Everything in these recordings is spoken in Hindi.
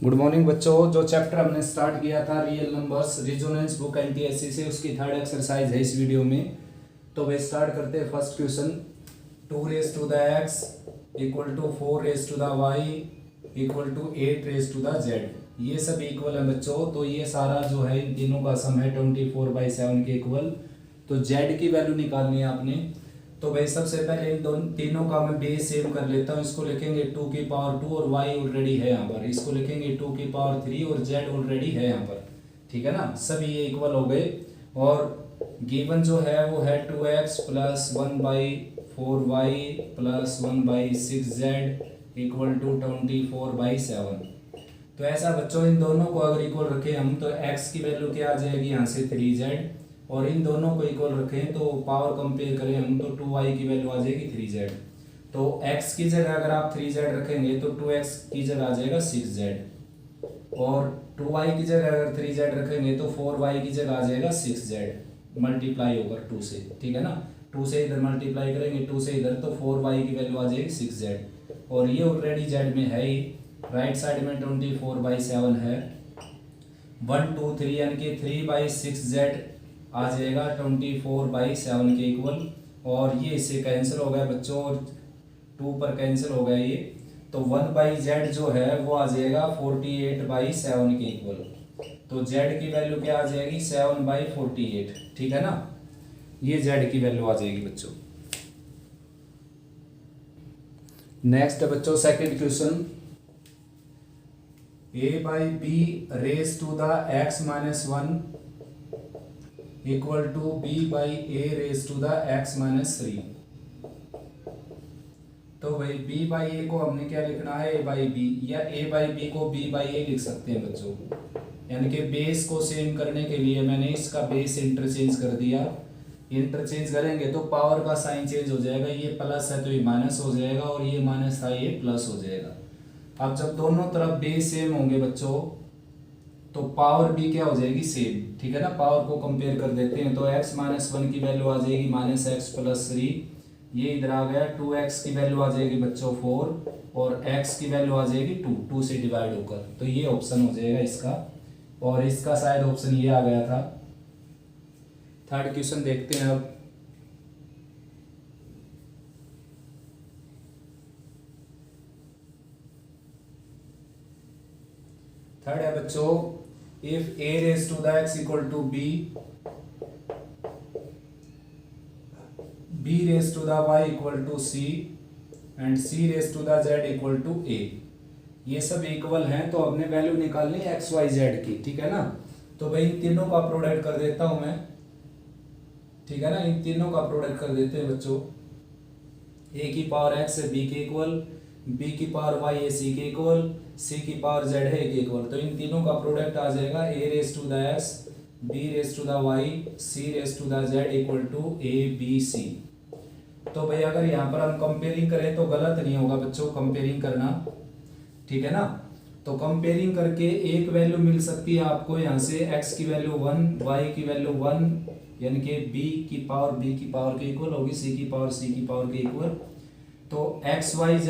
गुड मॉर्निंग बच्चों। जो चैप्टर हमने स्टार्ट किया था real numbers resonance book NTSC से, उसकी थर्ड एक्सरसाइज है इस वीडियो में। तो वे स्टार्ट करते हैं। First question, 2 raise to the x equal to 4 raise to the y equal to 8 raise to the z. ये सब इक्वल है बच्चों। तो ये सारा जो है इन तीनों का सम है 24/7 के इक्वल। तो जेड की वैल्यू निकालनी है आपने। तो भाई सबसे पहले इन दोनों तीनों का मैं बेस सेम कर लेता हूँ। इसको लिखेंगे 2 की पावर 2 और y ऑलरेडी है यहाँ पर। इसको लिखेंगे 2 की पावर 3 और z ऑलरेडी है यहाँ पर। ठीक है ना, सभी ये इक्वल हो गए। और गिवन जो है वो है 2x plus 1/4y plus 1/6z equal to 24/7। तो ऐसा बच्चों इन दोनों को अगर इक्वल रखें हम तो x की वैल्यू क्या आ जाएगी यहाँ से 3z, और इन दोनों को इक्वल रखें तो पावर कंपेयर करें हम तो 2y की वैल्यू आ जाएगी 3z। तो x की जगह अगर आप 3z रखेंगे तो 2x की जगह आ जाएगा 6z, और 2y की जगह अगर 3z रखेंगे तो 4y की जगह आ जाएगा 6z मल्टीप्लाई ओवर 2 से। ठीक है ना, 2 से इधर मल्टीप्लाई करेंगे 2 से इधर तो 4y की वैल्यू आ जाएगी 6z, और ये ऑलरेडी z में है ही। राइट साइड में 24/7 है। 1 2 3 यानी कि 3/6z आ जाएगा 24/7 के इक्वल। और ये इससे कैंसिल हो गया बच्चों, और 2 पर कैंसिल हो गया ये। तो 1/z जो है वो आ जाएगा 48/7 के इक्वल। तो z की वैल्यू क्या आ जाएगी 7/48। ठीक है ना, ये z की वैल्यू आ जाएगी बच्चों। नेक्स्ट है बच्चों second question, a/b raise to the x minus 1 equal to b/a raise to the x minus 3। तो भाई b/a को हमने क्या लिखना है a/b, या a/b को b/a लिख सकते हैं बच्चों। यानी कि बेस को सेम करने के लिए मैंने इसका बेस इंटरचेंज कर दिया। इंटरचेंज करेंगे तो पावर का साइन चेंज हो जाएगा। ये प्लस है तो ये माइनस हो जाएगा, और ये माइनस था ये प्लस हो जाएगा। अब जब दोनों तरफ बेस सेम होंगे बच्चों तो पावर भी क्या हो जाएगी सेम। ठीक है ना, पावर को कंपेयर कर देते हैं। तो x माइनस 1 की वैल्यू आ जाएगी माइनस एक्स प्लस 3। ये इधर आ गया 2x की वैल्यू आ जाएगी बच्चों 4, और x की वैल्यू आ जाएगी 2 से डिवाइड होकर। तो ये ऑप्शन हो जाएगा इसका, और इसका शायद ऑप्शन ये आ गया था। थर्ड क्वेश्चन देखते हैं अब। थर्ड है बच्चों, if a raise to the x equal to b, b raise to the y equal to c and c raise to the z equal to a। ये सब इक्वल हैं, तो हमने वैल्यू निकालनी है x y z की। ठीक है ना, तो भाई इन तीनों का प्रोडक्ट कर देता हूं मैं। ठीक है ना, इन तीनों का प्रोडक्ट कर देते हैं बच्चों। a की पावर x है b के इक्वल, b की पावर y है c के इक्वल, c की पावर z है a के इक्वल। तो इन तीनों का प्रोडक्ट आ जाएगा a raise to the x, b raise to the y, c raise to the z equal to a b c। तो भाई अगर यहाँ पर हम कंपेयरिंग करें तो गलत नहीं होगा बच्चों कंपेयरिंग करना। ठीक है ना, तो कंपेयरिंग करके एक वैल्यू मिल सकती है आपको यहाँ से, x की वैल्यू 1, y की वैल्यू 1, यानी कि b की पावर के इक्वल होगी, c की पावर के इक्वल। तो x y z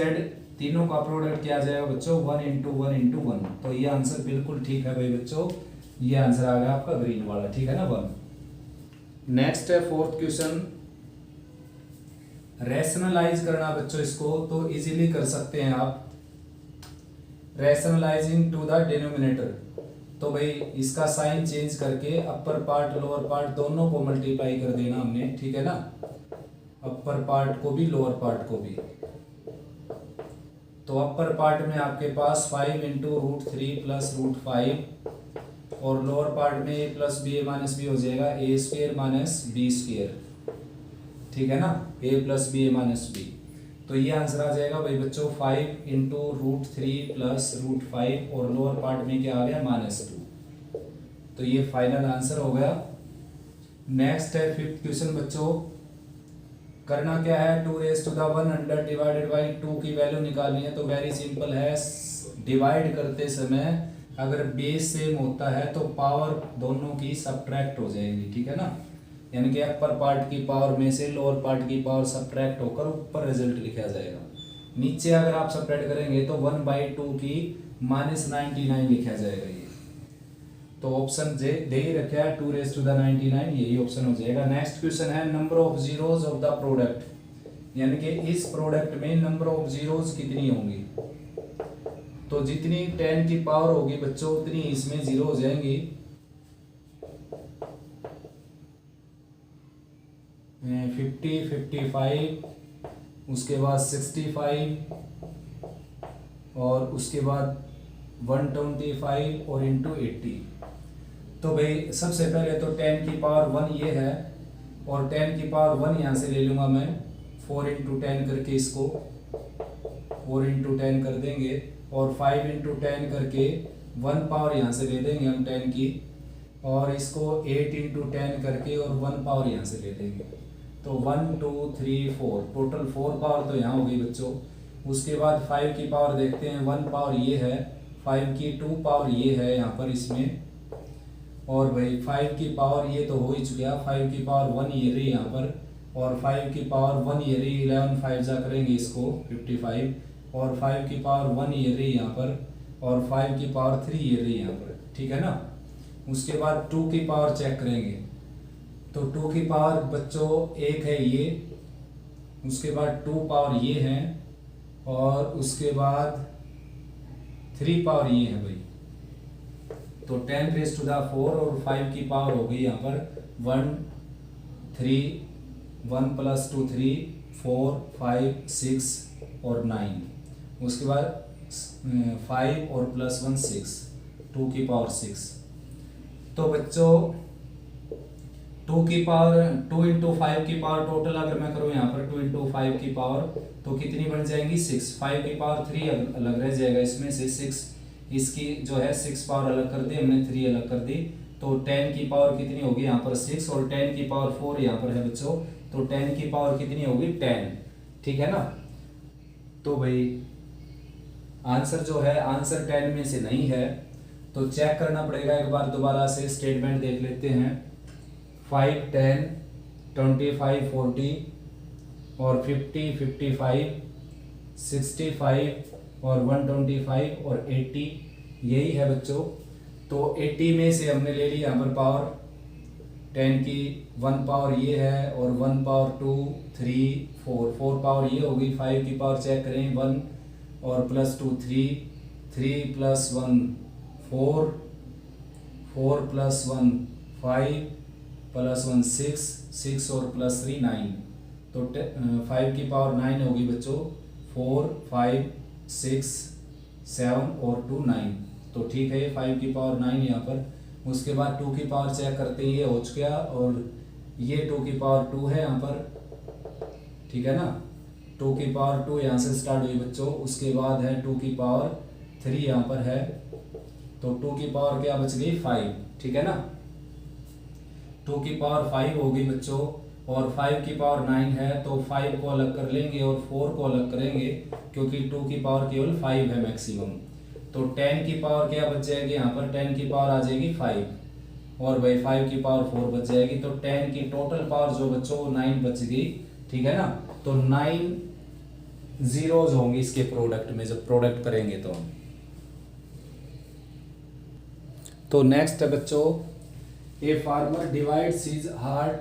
तीनों का प्रोडक्ट क्या आ जाएगा बच्चों 1 इंटू 1 इंटू 1। तो ये आंसर बिल्कुल ठीक है भाई बच्चों, ये आंसर आ गया आपका ग्रीन वाला। ठीक है ना 1। नेक्स्ट है फोर्थ क्वेश्चन, रैशनलाइज करना बच्चों इसको तो इजीली कर सकते हैं आप। रैशनलाइजिंग टू द डिनोमिनेटर, तो भाई इसका साइन चेंज करके अपर पार्ट लोअर पार्ट दोनों को मल्टीप्लाई कर देना हमने। ठीक है ना, अपर पार्ट को भी लोअर पार्ट को भी। तो अपर पार्ट में आपके पास 5 इंटू √3 प्लस √5, और लोअर पार्ट में a plus B A minus B हो जाएगा a² माइनस b²। ठीक है ना, a plus B A minus B. तो ये आंसर आ जाएगा भाई बच्चों 5 इंटू √3 प्लस √5, और लोअर पार्ट में क्या आ गया -2। तो ये फाइनल आंसर हो गया। नेक्स्ट है फिफ्थ क्वेश्चन बच्चों, करना क्या है 2 raise to the 100 divided by 2 की वैल्यू निकालनी है। तो वेरी सिंपल है, डिवाइड करते समय अगर बेस सेम होता है तो पावर दोनों की सब्ट्रैक्ट हो जाएगी। ठीक है ना, यानी कि अपर पार्ट की पावर में से लोअर पार्ट की पावर सब्ट्रैक्ट होकर ऊपर रिजल्ट लिखा जाएगा। नीचे अगर आप सब्ट्रैक्ट करेंगे तो 1/2 की -99 लिखा जाएगा ये। तो ऑप्शन जे दे ही रखा है 2⁻99, यही ऑप्शन हो जाएगा। नेक्स्ट क्वेश्चन है number of zeros of the product, यानी कि इस प्रोडक्ट में नंबर ऑफ जीरोज कितनी होंगी। तो जितनी 10 की पावर होगी बच्चों उतनी इसमें जीरो हो जाएंगी। 50, 55, उसके बाद 65 और उसके बाद 125 और इंटू 80। तो भाई सबसे पहले तो 10 की पावर 1 ये है और 10 की पावर 1 यहाँ से ले लूँगा मैं 4 इंटू 10 करके, इसको 4 इंटू 10 कर देंगे और 5 इंटू 10 करके 1 पावर यहाँ से ले देंगे हम 10 की, और इसको 8 इंटू 10 करके और 1 पावर यहाँ से ले देंगे। तो 1 2 3 4 टोटल 4 पावर तो यहाँ हो गई बच्चों। उसके बाद 5 की पावर देखते हैं, 1 पावर ये है, 5 की 2 पावर ये है यहाँ पर इसमें, और भाई 5 की पावर ये तो हो ही चुका, 5 की पावर 1 ये रही यहाँ पर, और 5 की पावर 1 ये रही, 11 5 जा करेंगे इसको 55, और 5 की पावर 1 ये रही यहाँ पर, और 5 की पावर 3 ये रही यहाँ पर, ठीक है ना। उसके बाद 2 की पावर चेक करेंगे, तो 2 की पावर बच्चों 1 है ये, उसके बाद 2 पावर ये है, और उसके बाद 3 पावर ये है भाई। तो 10⁻⁴ और 5 की पावर हो गई यहाँ पर 1 3, 1 + 2 3, 4 5 6 और 9, उसके बाद 5 और +1 6, 2 की पावर 6। तो बच्चों 2 की पावर 2 इंटू 5 की पावर टोटल अगर मैं करूँ यहाँ पर 2 इंटू 5 की पावर तो कितनी बन जाएंगी 6। 5 की पावर 3 अलग रह जाएगा इसमें से, 6 इसकी जो है 6 पावर अलग कर दी हमने, 3 अलग कर दी। तो 10 की पावर कितनी होगी यहाँ पर 6, और 10 की पावर 4 यहाँ पर है बच्चों, तो 10 की पावर कितनी होगी 10, ठीक है ना। तो भाई आंसर जो है आंसर 10 में से नहीं है, तो चेक करना पड़ेगा। एक बार दोबारा से स्टेटमेंट देख लेते हैं। 5 10 25 40 और 50 55 65 और 125 और 80, यही है बच्चों। तो 80 में से हमने ले ली यहाँ पर पावर 10 की 1 पावर ये है, और 1 पावर 2 3 4 पावर ये होगी। 5 की पावर चेक करें 1 और +2 3, 3 + 1 4, 4 + 1 5 +1 6, 6 और +3 9। तो 5 की पावर 9 होगी बच्चों, 4 5 6 7 और 2 9। तो ठीक है, ये 5 की पावर 9 यहाँ पर। उसके बाद 2 की पावर चेक करते हैं, ये हो चुका, और ये 2 की पावर 2 है यहाँ पर, ठीक है ना। 2 की पावर 2 यहाँ से स्टार्ट हुई बच्चों। उसके बाद है 2 की पावर 3 यहाँ पर है, तो 2 की पावर क्या बच गई 5, ठीक है ना। 2 की पावर 5 होगी बच्चों, और 5 की पावर 9 है, तो 5 को अलग कर लेंगे और 4 को अलग करेंगे, क्योंकि 2 की पावर केवल 5 है मैक्सिमम। तो 10 की पावर क्या बच जाएगी यहाँ पर, 10 की पावर आ जाएगी 5, और भाई 5 की पावर 4 बच जाएगी। तो 10 की टोटल पावर जो बच्चों 9 बच गई, ठीक है ना। तो 9 जीरोज होंगे इसके प्रोडक्ट में जब प्रोडक्ट करेंगे तो। तो नेक्स्ट है बच्चों, a farmer divides his hard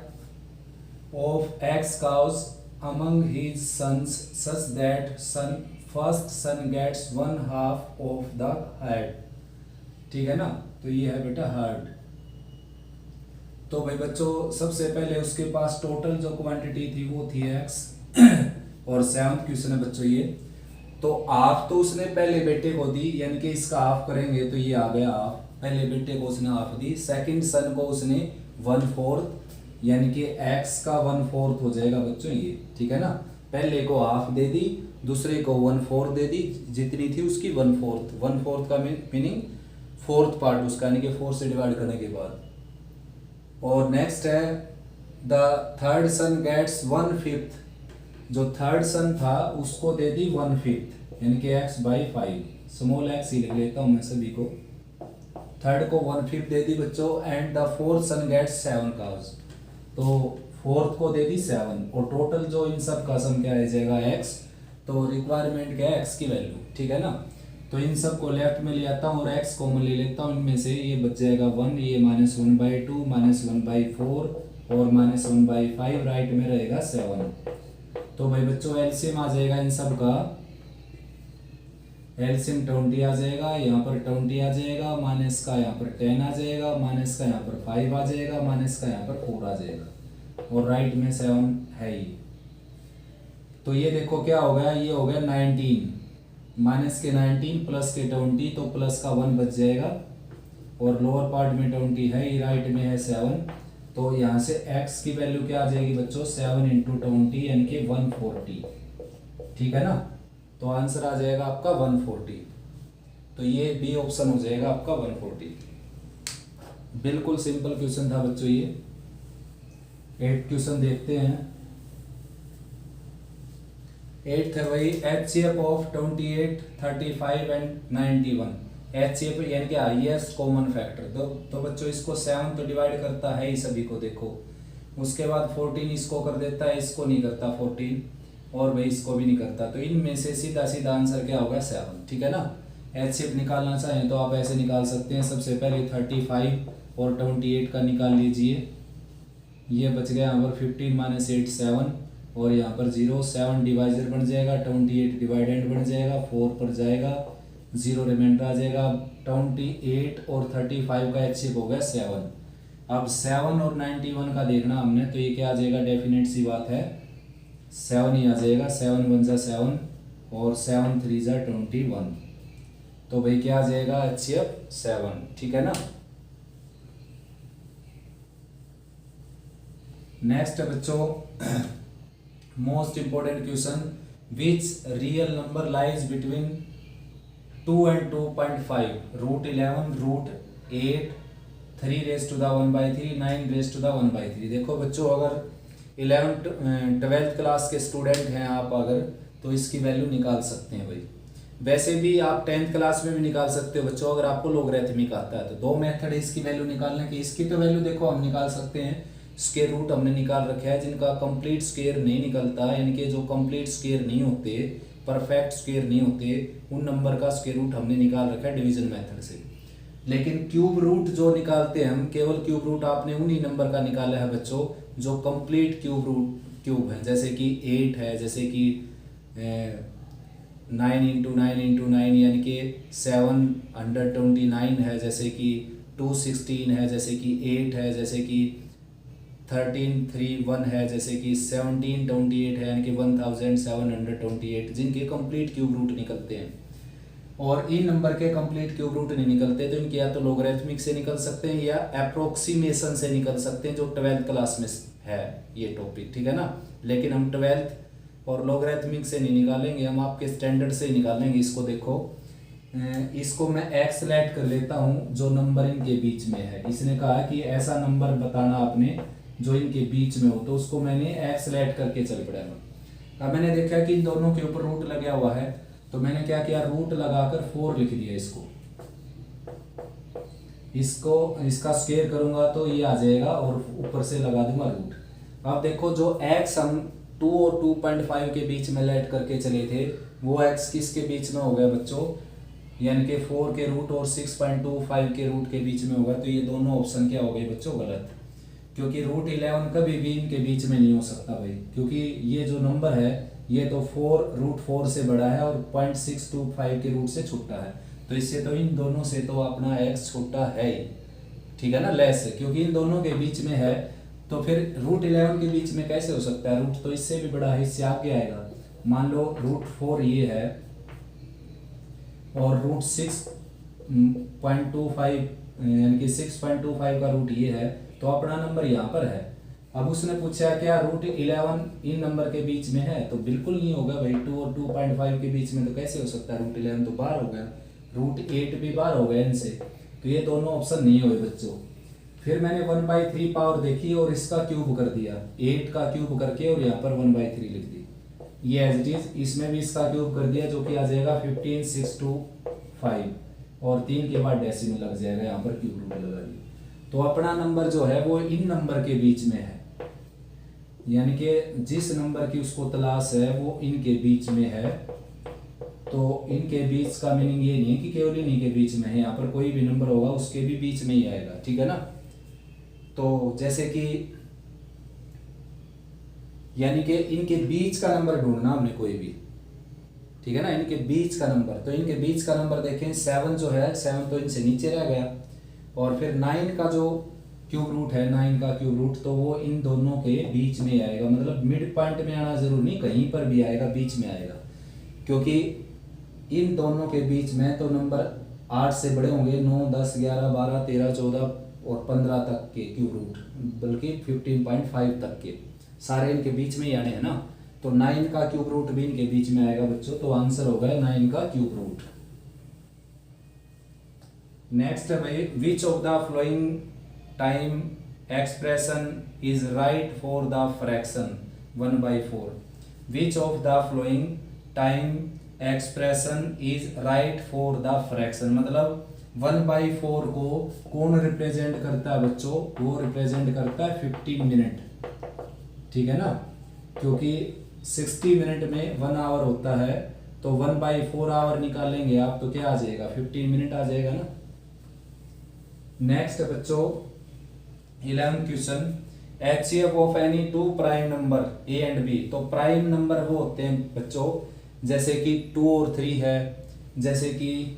of X cows among his sons such that first son gets 1/2 of the herd, ठीक है ना। तो ये है बेटा हर्ड। तो भाई बच्चों सबसे पहले उसके पास टोटल जो क्वांटिटी थी वो थी X, और 7th क्वेश्चन है बच्चों ये। तो हाफ तो उसने पहले बेटे को दी, यानी कि इसका हाफ करेंगे तो ये आ गया हाफ, पहले बेटे को उसने हाफ दी। सेकंड सन को उसने 1/4, यानी कि X का 1/4 हो जाएगा बच्चों ये, ठीक है ना। पहले को हाफ दे दी, दूसरे को 1/4 दे दी, जितनी थी उसकी 1/4। 1/4 का मीनिंग 4th पार्ट उसका, यानी कि 4 से डिवाइड करने के बाद। और नेक्स्ट है द थर्ड सन गेट्स 1/5, जो थर्ड सन था उसको दे दी 1/5, यानी कि X/5, स्मॉल x ही लिख लेता हूँ मैं सभी को। थर्ड को 1/5 दे दी बच्चों। And the fourth son gets 7 cows, तो फोर्थ को दे दी 7, और टोटल जो इन सब का सम क्या आ जाएगा X। तो रिक्वायरमेंट क्या है X की वैल्यू, ठीक है ना। तो इन सब को लेफ्ट में ले आता हूँ और x कॉमन ले लेता हूँ। इनमें से ये बच जाएगा 1, ये -1/2 -1/4 और -1/5, राइट में रहेगा 7। तो भाई बच्चों एलसीएम आ जाएगा इन सब का, एलसीएम 20 आ जाएगा, यहाँ पर 20 आ जाएगा, माइनस का यहाँ पर 10 आ जाएगा, माइनस का यहाँ पर 5 आ जाएगा, माइनस का यहाँ पर 4 आ जाएगा और राइट में 7 है ही। तो ये देखो क्या हो गया, ये हो गया 19, माइनस के 19 प्लस के 20, तो प्लस का 1 बच जाएगा और लोअर पार्ट में 20 है ही, राइट में है 7। तो यहाँ से x की वैल्यू क्या आ जाएगी बच्चों, 7 × 20 यानी कि 140, ठीक है ना। तो आंसर आ जाएगा आपका 140। तो ये बी ऑप्शन हो जाएगा आपका 140। बिल्कुल सिंपल क्वेश्चन था बच्चों ये। 8 क्वेश्चन देखते हैं। 8th है वही HCF ऑफ 28, 35 एंड 91। HCF यानी कि हाईएस्ट कॉमन फैक्टर। तो बच्चों इसको 7 तो डिवाइड करता है ही सभी को, देखो। उसके बाद 14 इसको कर देता है, इसको नहीं करता 14, और भाई इसको भी नहीं करता। तो इनमें से सीधा सीधा आंसर क्या होगा, 7, ठीक है ना। HCF निकालना चाहें तो आप ऐसे निकाल सकते हैं। सबसे पहले 35 और 28 का निकाल लीजिए। ये बच गया यहाँ पर 15 - 8 7 और यहाँ पर 0, 7 डिवाइजर बन जाएगा, 28 डिवाइडेंड बन जाएगा, 4 पर जाएगा, 0 रिमाइंडर आ जाएगा। 28 और 35 का HCF हो गया 7। अब 7 और 91 का देखना हमने, तो ये क्या आ जाएगा, डेफिनेट सी बात है 7 ही आ जाएगा। 7 × 1 = 7 और 7 × 3 = 21। तो भाई क्या आ जाएगा, HCF 7, ठीक है ना। नेक्स्ट है बच्चों most important question, which real number lies between 2 and 2.5, √11, √8, 3⁻⁻⁵, 9⁻⁻⁵। देखो बच्चों अगर 12th क्लास के स्टूडेंट हैं आप अगर, तो इसकी वैल्यू निकाल सकते हैं भाई। वैसे भी आप 10th क्लास में भी निकाल सकते हो बच्चों, अगर आपको लॉगरिथमिक आता है तो। 2 मेथड है इसकी वैल्यू निकालने की। इसकी तो वैल्यू देखो हम निकाल सकते हैं, स्क्वायर रूट हमने निकाल रखा है। जिनका कंप्लीट स्क्वायर नहीं निकलता, यानी कि जो कंप्लीट स्क्वायर नहीं होते, परफेक्ट स्क्वायर नहीं होते, उन नंबर का स्क्वायर रूट हमने निकाल रखा है डिवीजन मेथड से। लेकिन क्यूब रूट जो निकालते हैं हम, केवल क्यूब रूट आपने उन्हीं नंबर का निकाला है बच्चों जो कंप्लीट क्यूब है, जैसे कि 8 है, जैसे कि 9 × 9 × 9 यानी कि 729 है, जैसे कि 216 है, जैसे कि 8 है, जैसे कि 1331 है, जैसे कि 1728 है, यानी कि 1728, जिनके कंप्लीट क्यूब रूट निकलते हैं। और इन नंबर के कंप्लीट क्यूब रूट नहीं निकलते तो इनके या तो लॉगरिथमिक से निकल सकते हैं या अप्रोक्सीमेशन से निकल सकते हैं, जो 12th क्लास में है ये टॉपिक, ठीक है ना। लेकिन हम 12th और लॉगरिथमिक से नहीं निकालेंगे, हम आपके स्टैंडर्ड से ही निकालेंगे। इसको देखो, इसको मैं x सेलेक्ट कर लेता हूँ जो नंबर इनके बीच में है। इसने कहा कि ऐसा नंबर बताना आपने जो इनके बीच में हो, तो उसको मैंने x सेलेक्ट करके चल पड़ा। अब मैंने देखा कि इन दोनों के ऊपर रूट लगा हुआ है, तो मैंने क्या किया, रूट लगाकर 4 लिख दिया। इसका स्क्वायर करूंगा तो ये आ जाएगा और ऊपर से लगा दूंगा रूट। अब देखो जो x हम 2 और 2.5 के बीच में लेट करके चले थे, वो x किसके बीच में हो गया बच्चों, यानी कि 4 के रूट और 6.25 के रूट के बीच में होगा। तो ये दोनों ऑप्शन क्या हो गए बच्चों, गलत, क्योंकि √11 कभी भी इनके बीच में नहीं हो सकता भाई, क्योंकि ये जो नंबर है ये तो 4 √4 से बड़ा है और 0.625 के रूट से छोटा है। तो इससे तो इन दोनों से तो अपना x छोटा है ही, ठीक है ना, लेस है, क्योंकि इन दोनों के बीच में है। तो फिर √11 के बीच में कैसे हो सकता है, रूट तो इससे भी बड़ा है, इससे आगे आएगा। मान लो √4 ये है और √6.25 यानी कि 6.25 का रूट ये है, तो अपना नंबर यहाँ पर है। अब उसने पूछा क्या √11 इन नंबर के बीच में है, तो बिल्कुल नहीं होगा भाई। 2 और 2.5 के बीच में तो कैसे हो सकता है, √11 तो बाहर हो गया, √8 भी बाहर हो गया इनसे, तो ये दोनों ऑप्शन नहीं हुए बच्चों। फिर मैंने 1/3 पावर देखी और इसका क्यूब कर दिया, 8 का क्यूब करके और यहाँ पर 1/3 लिख दी। ये एज इट इज, इसमें भी इसका क्यूब कर दिया जो कि आ जाएगा 15625 और 3 के बाद डेसिमल लग जाएगा, यहाँ पर क्यूब रूट लगा दिया। तो अपना नंबर जो है वो इन नंबर के बीच में है, यानी कि जिस नंबर की उसको तलाश है वो इनके बीच में है। तो इनके बीच का मीनिंग ये नहीं है कि केवल इन्हीं के बीच में है, यहाँ पर कोई भी नंबर होगा उसके भी बीच में ही आएगा, ठीक है ना। तो जैसे कि यानी कि इनके बीच का नंबर ढूंढना हमने कोई भी, ठीक है ना, इनके बीच का नंबर। तो इनके बीच का नंबर देखें 7 जो है, 7 तो इनसे नीचे रह गया, और फिर 9 का जो क्यूब रूट है, 9 का क्यूब रूट, तो वो इन दोनों के बीच में आएगा। मतलब मिड पॉइंट में आना जरूर नहीं, कहीं पर भी आएगा, बीच में आएगा, क्योंकि इन दोनों के बीच में तो नंबर 8 से बड़े होंगे, 9, 10, 11, 12, 13, 14 और 15 तक के क्यूब रूट, बल्कि 15.5 तक के सारे इनके बीच में ही आने हैं ना। तो 9 का क्यूब रूट भी इनके बीच में आएगा बच्चों, तो आंसर होगा 9 का क्यूब रूट। नेक्स्ट है भाई, which of the flowing time expression is right for the fraction 1/4। Which of the flowing time expression is right for the fraction, मतलब 1/4 को कौन रिप्रेजेंट करता है बच्चों, वो रिप्रेजेंट करता है 15 मिनट, ठीक है ना, क्योंकि 60 मिनट में 1 आवर होता है, तो 1/4 आवर निकालेंगे आप तो क्या आ जाएगा, 15 मिनट आ जाएगा ना। नेक्स्ट बच्चों 11th question, HCF of any 2 prime number A and B। तो प्राइम नंबर वो होते हैं बच्चों जैसे कि 2 और 3 है, जैसे कि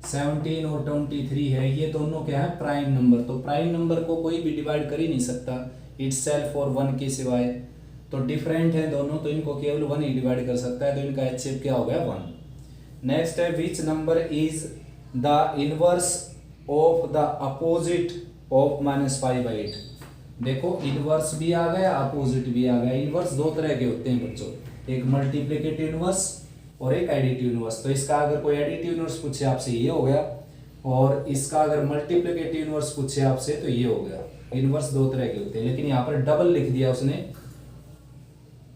17 और 23 है, ये दोनों क्या है, प्राइम नंबर। तो प्राइम नंबर को कोई भी डिवाइड कर ही नहीं सकता इटसेल्फ और 1 के सिवाय, तो डिफरेंट है दोनों, तो इनको केवल 1 ही डिवाइड कर सकता है, तो इनका HCF क्या हो गया, 1। नेक्स्ट है, which number is the inverse of the opposite of -5/8। देखो इनवर्स भी आ गया, अपोजिट भी आ गया। इनवर्स दो तरह के होते हैं बच्चों, एक मल्टीप्लिकेटिव इनवर्स और एक एडिटिव इनवर्स। तो इसका अगर कोई एडिटिव इनवर्स पूछे आपसे ये हो गया, और इसका अगर मल्टीप्लिकेटिव इनवर्स पूछे आपसे तो ये हो गया। इनवर्स दो तरह के होते हैं, लेकिन यहाँ पर डबल लिख दिया उसने,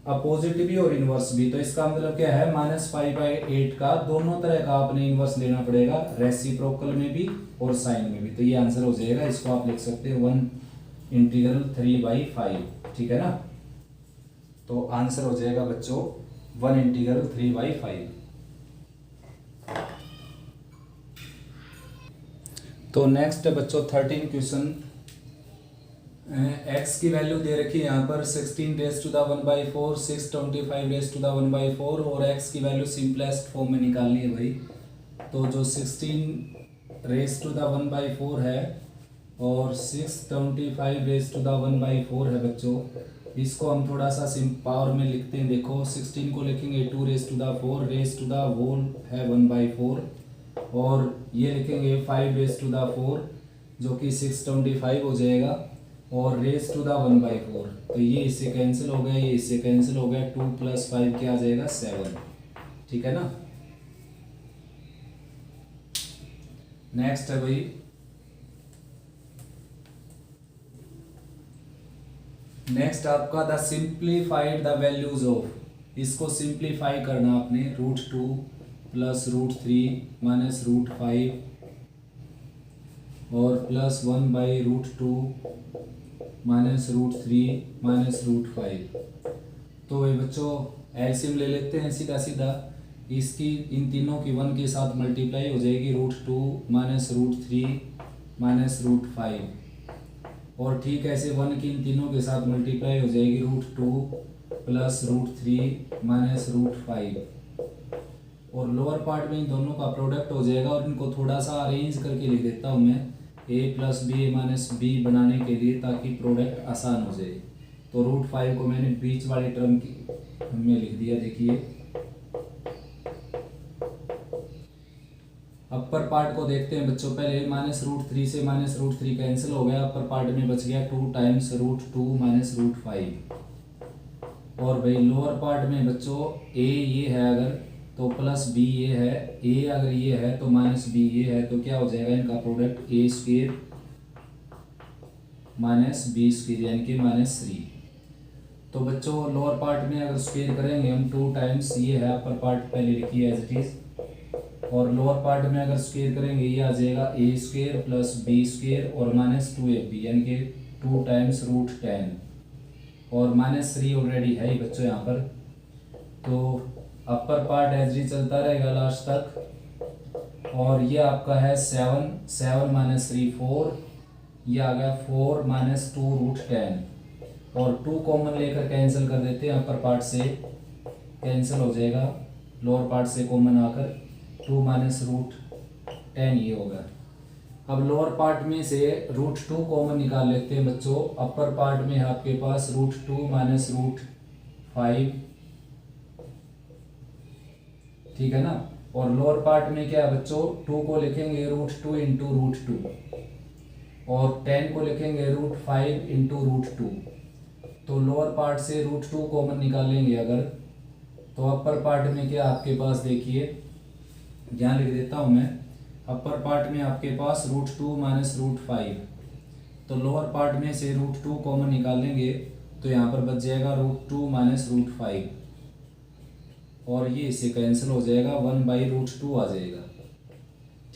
अपोजिट भी और इनवर्स भी। तो इसका मतलब क्या है, -5/8 का दोनों तरह का आपने इनवर्स लेना पड़ेगा, रेसिप्रोकल में भी और साइन में भी। तो ये आंसर हो जाएगा, इसको आप लिख सकते हैं 1/3/5, ठीक है ना। तो आंसर हो जाएगा बच्चों 1/3/5। तो नेक्स्ट है बच्चों 13 क्वेश्चन, x की वैल्यू दे रखी है यहाँ पर 16^1/4, 625^1/4, और x की वैल्यू सिंपलेस्ट फॉर्म में निकालनी है भाई। तो जो 16^1/4 है और 625^1/4 है बच्चों, इसको हम थोड़ा सा पावर में लिखते हैं। देखो 16 को लिखेंगे 2^4, रेस टू द होल है 1/4, और ये लिखेंगे 5^4 जो कि 625 हो जाएगा, और रेस टू द 1/4। तो ये इससे कैंसिल हो गया, ये इससे कैंसिल हो गया, 2 + 5 क्या आ जाएगा, 7, ठीक है ना। नेक्स्ट है भाई नेक्स्ट आपका the simplified the values of, इसको सिंप्लीफाई करना आपने, √2 + √3 - √5 और +1/√2 -√3 -√5। तो भाई बच्चों एलसीएम ले लेते हैं सीधा सीधा, इसकी इन तीनों की 1 के साथ मल्टीप्लाई हो जाएगी, √2 -√3 -√5, और ठीक ऐसे 1 की इन तीनों के साथ मल्टीप्लाई हो जाएगी, √2 + √3 -√5, और लोअर पार्ट में इन दोनों का प्रोडक्ट हो जाएगा। और इनको थोड़ा सा अरेंज करके लिख देता हूँ मैं, a + b - b बनाने के लिए, ताकि प्रोडक्ट आसान हो जाए। तो √5 को मैंने बीच वाले टर्म में लिख दिया। देखिए अपर पार्ट को देखते हैं बच्चों, पहले -√3 से -√3 कैंसिल हो गया, अपर पार्ट में बच गया 2 × √2 -√5, और भाई लोअर पार्ट में बच्चों a ये है अगर, तो +b ये है, a अगर ये है तो -b ये है, तो क्या हो जाएगा इनका प्रोडक्ट, a² - b² यानी कि -3। तो बच्चों लोअर पार्ट में अगर स्क्वेयर करेंगे हम, 2 टाइम्स ये है, अपर पार्ट पहले लिखिए एज इट इज, और लोअर पार्ट में अगर स्क्वेयर करेंगे ये आ जाएगा a² + b² और -2ab यानी कि 2 टाइम्स √10, और -3 ऑलरेडी है ही बच्चों यहाँ पर, तो अपर पार्ट एच डी चलता रहेगा लास्ट तक। और ये आपका है 7, 7 माइनस 3 4, ये आ गया 4 माइनस 2 रूट 10, और 2 कॉमन लेकर कैंसिल कर देते हैं, अपर पार्ट से कैंसिल हो जाएगा, लोअर पार्ट से कॉमन आकर 2 माइनस रूट 10 ये होगा। अब लोअर पार्ट में से रूट 2 कॉमन निकाल लेते हैं बच्चों। अपर पार्ट में है आपके पास रूट 2 माइनस रूट 5, ठीक है ना। और लोअर पार्ट में क्या है बच्चों, 2 को लिखेंगे रूट 2 इंटू रूट 2, और 10 को लिखेंगे रूट 5 इंटू रूट 2। तो लोअर पार्ट से रूट 2 कॉमन निकालेंगे अगर, तो अपर पार्ट में क्या आपके पास देखिए, यहाँ लिख देता हूँ मैं, अपर पार्ट में आपके पास रूट 2 माइनस रूट 5, तो लोअर पार्ट में से रूट 2 कॉमन निकालेंगे तो यहाँ पर बच जाएगा रूट 2 माइनस रूट 5, और ये इससे कैंसिल हो जाएगा, 1 बाई रूट 2 आ जाएगा,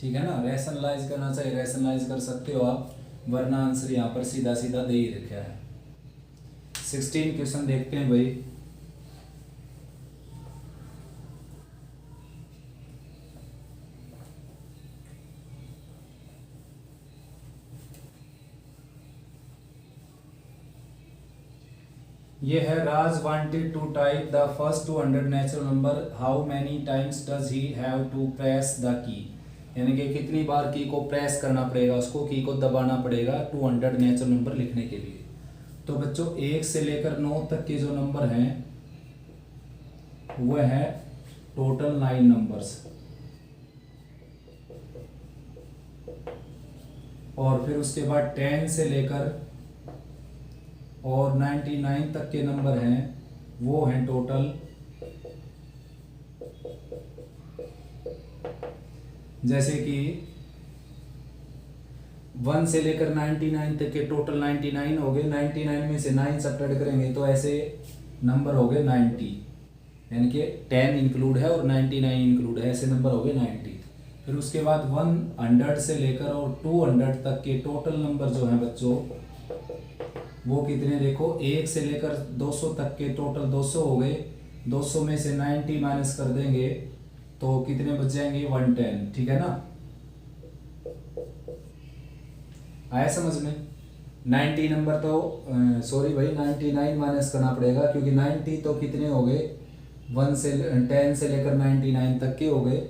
ठीक है ना। रैशनलाइज करना चाहिए, रैशनलाइज कर सकते हो आप, वरना आंसर यहाँ पर सीधा सीधा दे ही रखा है। 16 क्वेश्चन देखते हैं भाई। ये है Raj wanted to type the first 200 natural number, how many times does he have to press the key, यानी कि कितनी बार की को प्रेस करना पड़ेगा, उसको की को दबाना पड़ेगा 200 नेचुरल नंबर लिखने के लिए। तो बच्चों 1 से लेकर 9 तक के जो नंबर हैं वो है टोटल 9 नंबर्स, और फिर उसके बाद 10 से लेकर और 99 तक के नंबर हैं वो हैं टोटल, जैसे कि 1 से लेकर 99 तक के टोटल 99 हो गए, 99 में से 9 सब्ट्रैक्ट करेंगे तो ऐसे नंबर हो गए 90, यानी कि 10 इंक्लूड है और 99 इंक्लूड है, ऐसे नंबर हो गए 90। फिर उसके बाद 100 से लेकर और 200 तक के टोटल नंबर जो हैं बच्चों वो कितने, देखो 1 से लेकर 200 तक के टोटल 200 हो गए, 200 में से 90 माइनस कर देंगे तो कितने बच जाएंगे 110, ठीक है ना। आया समझ में। 90 नंबर तो सॉरी भाई 99 माइनस करना पड़ेगा, क्योंकि 90 तो कितने हो गए 1 से 10 से लेकर 99 तक के हो गए,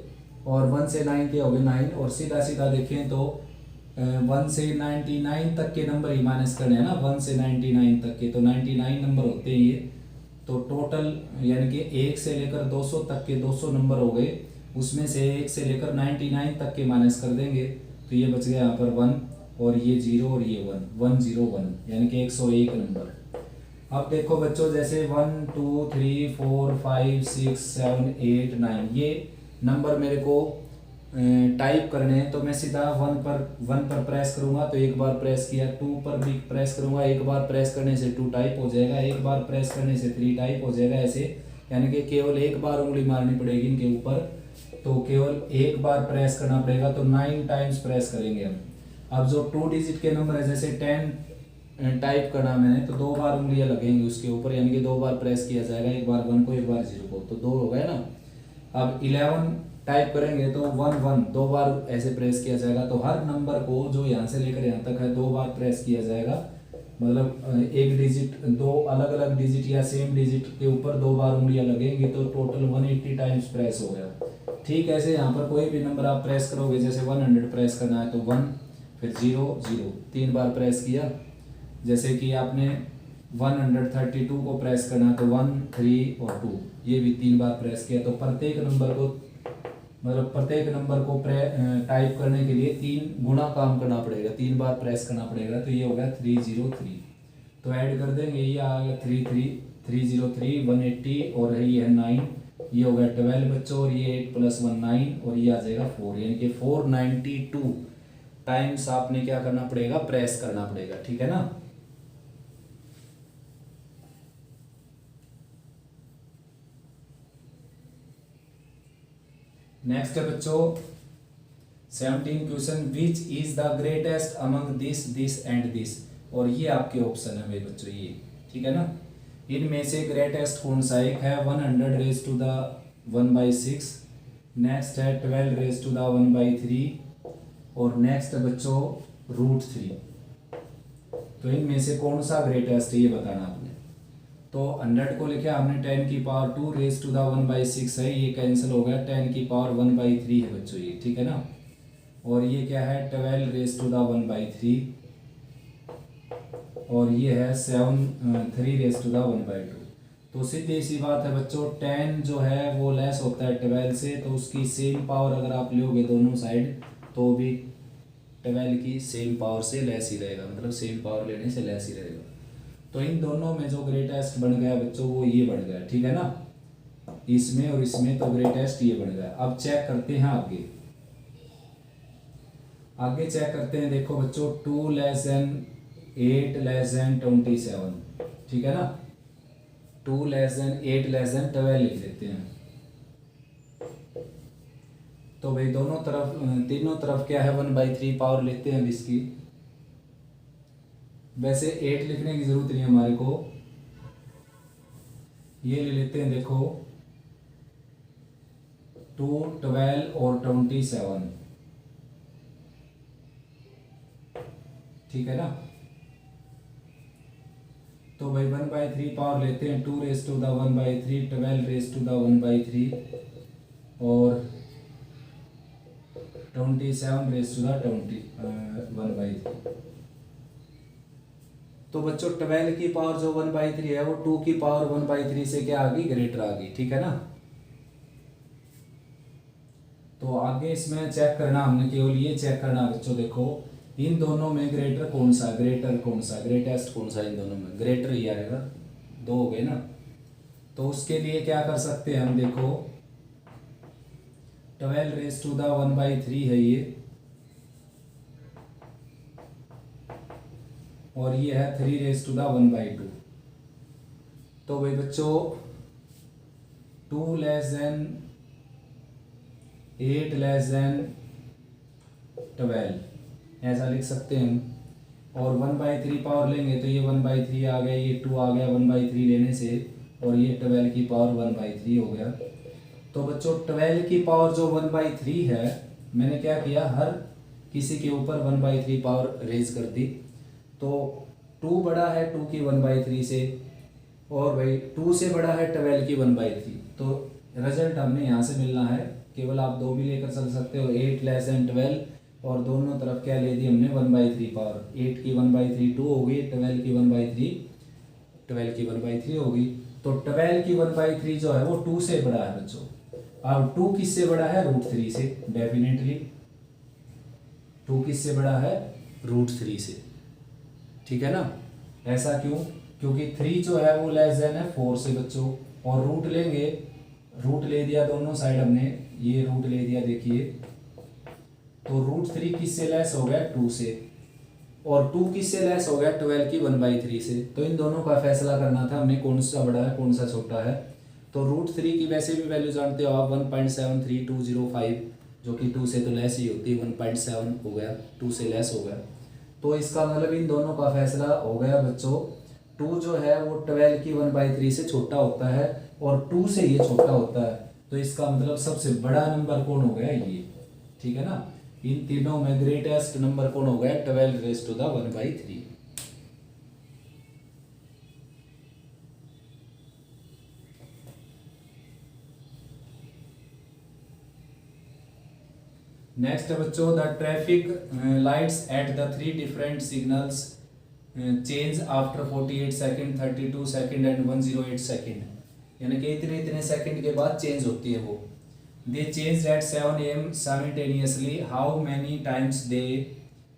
और 1 से 9 के हो गए 9, और सीधा सीधा देखें तो 1 से 99 तक के नंबर ही माइनस करने हैं ना, 1 से 99 तक के, तो 99 नंबर होते हैं ये। तो टोटल यानी कि 1 से लेकर 200 तक के 200 नंबर हो गए, उसमें से 1 से लेकर 99 तक के माइनस कर देंगे तो ये बच गया यहाँ पर 1, और ये 0 और ये 1, 101, यानी कि 101 नंबर। अब देखो बच्चों जैसे 1 2 3 4 5 6 7 8 9 ये नंबर मेरे को टाइप करने हैं, तो मैं सीधा 1 पर प्रेस करूंगा तो एक बार प्रेस किया, 2 पर भी प्रेस करूंगा, एक बार प्रेस करने से 2 टाइप हो जाएगा, एक बार प्रेस करने से 3 टाइप हो जाएगा, ऐसे यानी कि केवल एक बार उंगली मारनी पड़ेगी इनके ऊपर, तो केवल एक बार प्रेस करना पड़ेगा, तो 9 टाइम्स प्रेस करेंगे हम। अब जो 2 डिजिट के नंबर है, जैसे 10 टाइप करना मैंने तो 2 बार उंगलियां लगेंगी उसके ऊपर, यानी कि 2 बार प्रेस किया जाएगा, एक बार 1 को एक बार 0 को, तो 2 हो गए ना। अब 11 टाइप करेंगे तो 1 1 2 बार ऐसे प्रेस किया जाएगा, तो हर नंबर को जो यहाँ से लेकर यहाँ तक है 2 बार प्रेस किया जाएगा, मतलब एक डिजिट 2 अलग अलग डिजिट या सेम डिजिट के ऊपर 2 बार उंगलियां लगेंगी, तो टोटल 180 टाइम्स प्रेस हो गया। ठीक ऐसे यहाँ पर कोई भी नंबर आप प्रेस करोगे, जैसे 100 प्रेस करना है तो 1 फिर 0 0 3 बार प्रेस किया, जैसे कि आपने 132 को प्रेस करना तो 1 3 और 2 ये भी 3 बार प्रेस किया, तो प्रत्येक नंबर को टाइप करने के लिए 3 गुना काम करना पड़ेगा, 3 बार प्रेस करना पड़ेगा, तो ये हो गया 303। तो ऐड कर देंगे, ये आ गया 303 180 और ये है 9, ये हो गया 12 बच्चों, और ये 8 + 1 9 और ये आ जाएगा 4, यानी कि 492 टाइम्स आपने क्या करना पड़ेगा, प्रेस करना पड़ेगा, ठीक है ना। नेक्स्ट है बच्चों 17 question, which is the greatest among this and this, और ये आपके ऑप्शन है मेरे बच्चों, ये ठीक है ना। इनमें से ग्रेटेस्ट कौन सा एक है 100 रेज टू द 1/6, नेक्स्ट है 12⁻⁻³ और नेक्स्ट है बच्चों √3। तो इनमें से कौन सा ग्रेटेस्ट है ये बताना आपने। तो 100 को लिखे हमने 10⁻²⁻1/6 है, ये कैंसिल हो गया, 10⁻1/3 है बच्चों ये, ठीक है ना। और ये क्या है 12⁻1/3 और ये है 3⁻1/2। तो सीधी सी बात है बच्चों, 10 जो है वो लेस होता है 12 से, तो उसकी सेम पावर अगर आप लोगे दोनों साइड तो भी 12 की सेम पावर से लेस ही रहेगा, मतलब सेम पावर लेने से लेस ही रहेगा। तो इन दोनों में जो ग्रेटेस्ट बन गया बच्चों वो ये बन गया, ठीक है ना, इसमें और इसमें तो ग्रेटेस्ट ये बन गया। अब चेक करते हैं आगे, आगे चेक करते हैं। देखो बच्चों 2 8 27, ठीक है ना, 2 8 12 लिख देते हैं। तो भाई दोनों तरफ तीनों तरफ क्या है 1/3 पावर लेते हैं इसकी। वैसे 8 लिखने की जरूरत नहीं है हमारे को, ये ले लेते हैं। देखो 2, 12 और 27, ठीक है ना। तो भाई 1/3 पावर लेते हैं, 2⁻1/3, 12⁻1/3 और 27⁻1/3। तो बच्चों 12 की पावर जो 1/3 है वो 2 की पावर 1/3 से क्या आ गई, ग्रेटर आ गई, ठीक है ना। तो आगे इसमें चेक करना हमने, केवल ये चेक करना बच्चों, देखो इन दोनों में ग्रेटर कौन सा, ग्रेटेस्ट कौन सा, इन दोनों में ग्रेटर ही आएगा, 2 हो गए ना। तो उसके लिए क्या कर सकते हैं हम, देखो 12⁻1/3 है ये और ये है 3⁻1/2। तो भाई बच्चों 2 8 12 ऐसा लिख सकते हैं हम। और 1/3 पावर लेंगे तो ये 1/3 आ गया, ये 2 आ गया 1/3 लेने से, और ये 12 की पावर 1/3 हो गया। तो बच्चों 12 की पावर जो 1/3 है, मैंने क्या किया, हर किसी के ऊपर 1/3 पावर रेज कर दी। तो 2 बड़ा है 2 की 1/3 से, और भाई 2 से बड़ा है 12 की 1/3। तो रिजल्ट हमने यहाँ से मिलना है, केवल आप 2 भी लेकर चल सकते हो, 8<12 और दोनों तरफ क्या ले दी हमने 1/3 पावर। 8 की 1/3 2 हो गई, 12 की 1/3 होगी। तो 12 की 1/3 जो है वो 2 से बड़ा है बच्चों। अब 2 किससे बड़ा है, √3 से, डेफिनेटली 2 किससे बड़ा है, √3 से, ठीक है ना। ऐसा क्यों, क्योंकि 3 जो है वो लेस देन है 4 से बच्चों, और रूट लेंगे, रूट ले दिया दोनों साइड हमने, ये रूट ले दिया देखिए, तो √3 किससे लेस हो गया, 2 से, और 2 किससे लेस हो गया, 12 की 1/3 से। तो इन दोनों का फैसला करना था हमें, कौन सा बड़ा है कौन सा छोटा है। तो √3 की वैसे भी वैल्यू जानते हो आप, 1.73205, जो कि 2 से तो लेस ही होती है, 1.7 हो गया, 2 से लेस हो गया। तो इसका मतलब इन दोनों का फैसला हो गया बच्चों, 2 जो है वो 12 की 1/3 से छोटा होता है और 2 से ये छोटा होता है। तो इसका मतलब सबसे बड़ा नंबर कौन हो गया, ये, ठीक है ना। इन तीनों में ग्रेटेस्ट नंबर कौन हो गया, 12⁻1/3। नेक्स्ट है बच्चों, the traffic lights at the 3 different signals change after 48 second, 32 second and 108 second, यानी कि इतने इतने सेकेंड के बाद चेंज होती है वो। दे change at 7 AM simultaneously, how many times they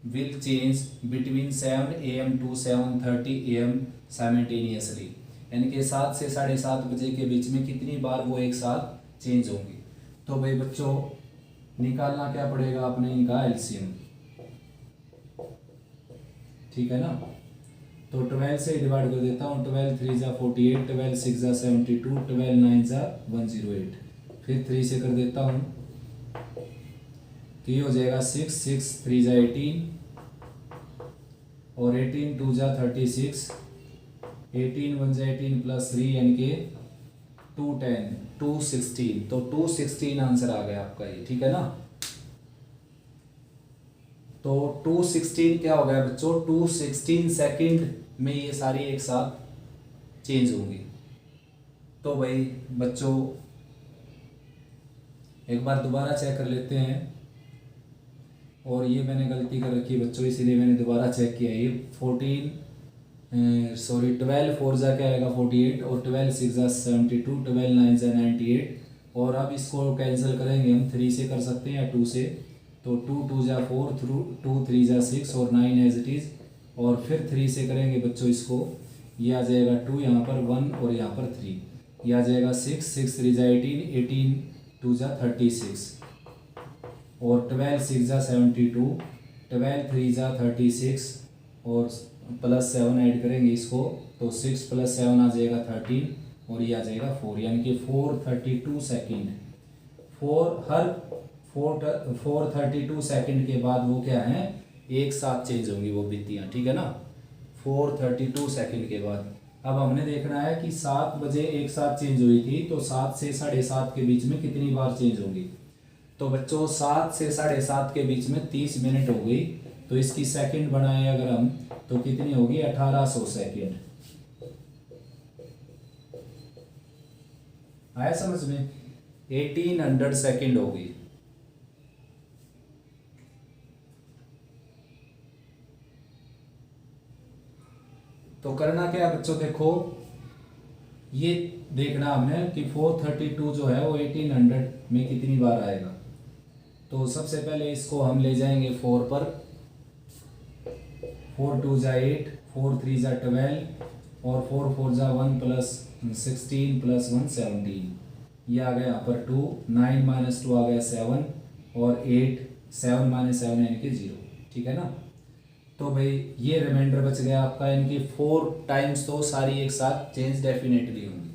will change between 7 AM to 7:30 AM simultaneously, यानी कि 7 से 7:30 बजे के बीच में कितनी बार वो एक साथ चेंज होंगी। तो भाई बच्चों निकालना क्या पड़ेगा, आपने इनका एलसीएम, ठीक है ना। तो 12 से डिवाइड कर देता हूँ, 12 3 जा 48, 12 6 जा 72, 12 9 जा 108, फिर 3 से कर देता हूँ, तो ये हो जाएगा 6 6 3 जा 18, और 18 2 जा 36, 18 1 जा 18 प्लस 3 यानी कि 210 216, तो 216 आंसर आ गया आपका ये, ठीक है ना। तो 216 क्या हो गया बच्चों, 216 सेकंड में ये सारी एक साथ चेंज होंगी। तो भाई बच्चों एक बार दोबारा चेक कर लेते हैं, और ये मैंने गलती कर रखी है बच्चों, इसीलिए मैंने दोबारा चेक किया। ये 12 4 जा क्या आएगा 48, और 12 6 जा 72, 12 9 जा 98, और अब इसको कैंसिल करेंगे हम 3 से कर सकते हैं या 2 से, तो 2 2 जा 4, 2 3 जा 6 और 9 एज इट इज़, और फिर 3 से करेंगे बच्चों इसको, ये आ जाएगा 2 यहाँ पर 1 और यहाँ पर 3, ये आ जाएगा 6 6 3 जा 18, 18 2 जा 36, और 12 6 जा 72, 12 3 जा 36, और +7 ऐड करेंगे इसको, तो 6 + 7 आ जाएगा 13, और ये आ जाएगा 4, यानी कि 432 सेकेंड। 432 सेकेंड के बाद वो क्या है, एक साथ चेंज होंगी वो बित्तियाँ, ठीक है ना। 432 सेकेंड के बाद अब हमने देखना है कि 7 बजे एक साथ चेंज हुई थी, तो 7 से 7:30 के बीच में कितनी बार चेंज होगी। तो बच्चों 7 से 7:30 के बीच में 30 मिनट हो गई, तो इसकी सेकंड बनाए अगर हम, तो कितनी होगी 1800 सेकंड। आया समझ में, 1800 सेकंड होगी। तो करना क्या है बच्चों, देखो ये देखना हमने कि 432 जो है वो 1800 में कितनी बार आएगा। तो सबसे पहले इसको हम ले जाएंगे 4 पर, 4 2 जा 8, 4 3 जा 12, और 4 4 जा 1 + 16 + 1 17, ये आ गया यहाँ पर 2, 9 - 2 आ गया 7, और 8 7 - 7 यानी कि 0, ठीक है ना। तो भाई ये रिमाइंडर बच गया आपका, यानी कि 4 टाइम्स तो सारी एक साथ चेंज डेफिनेटली होंगी,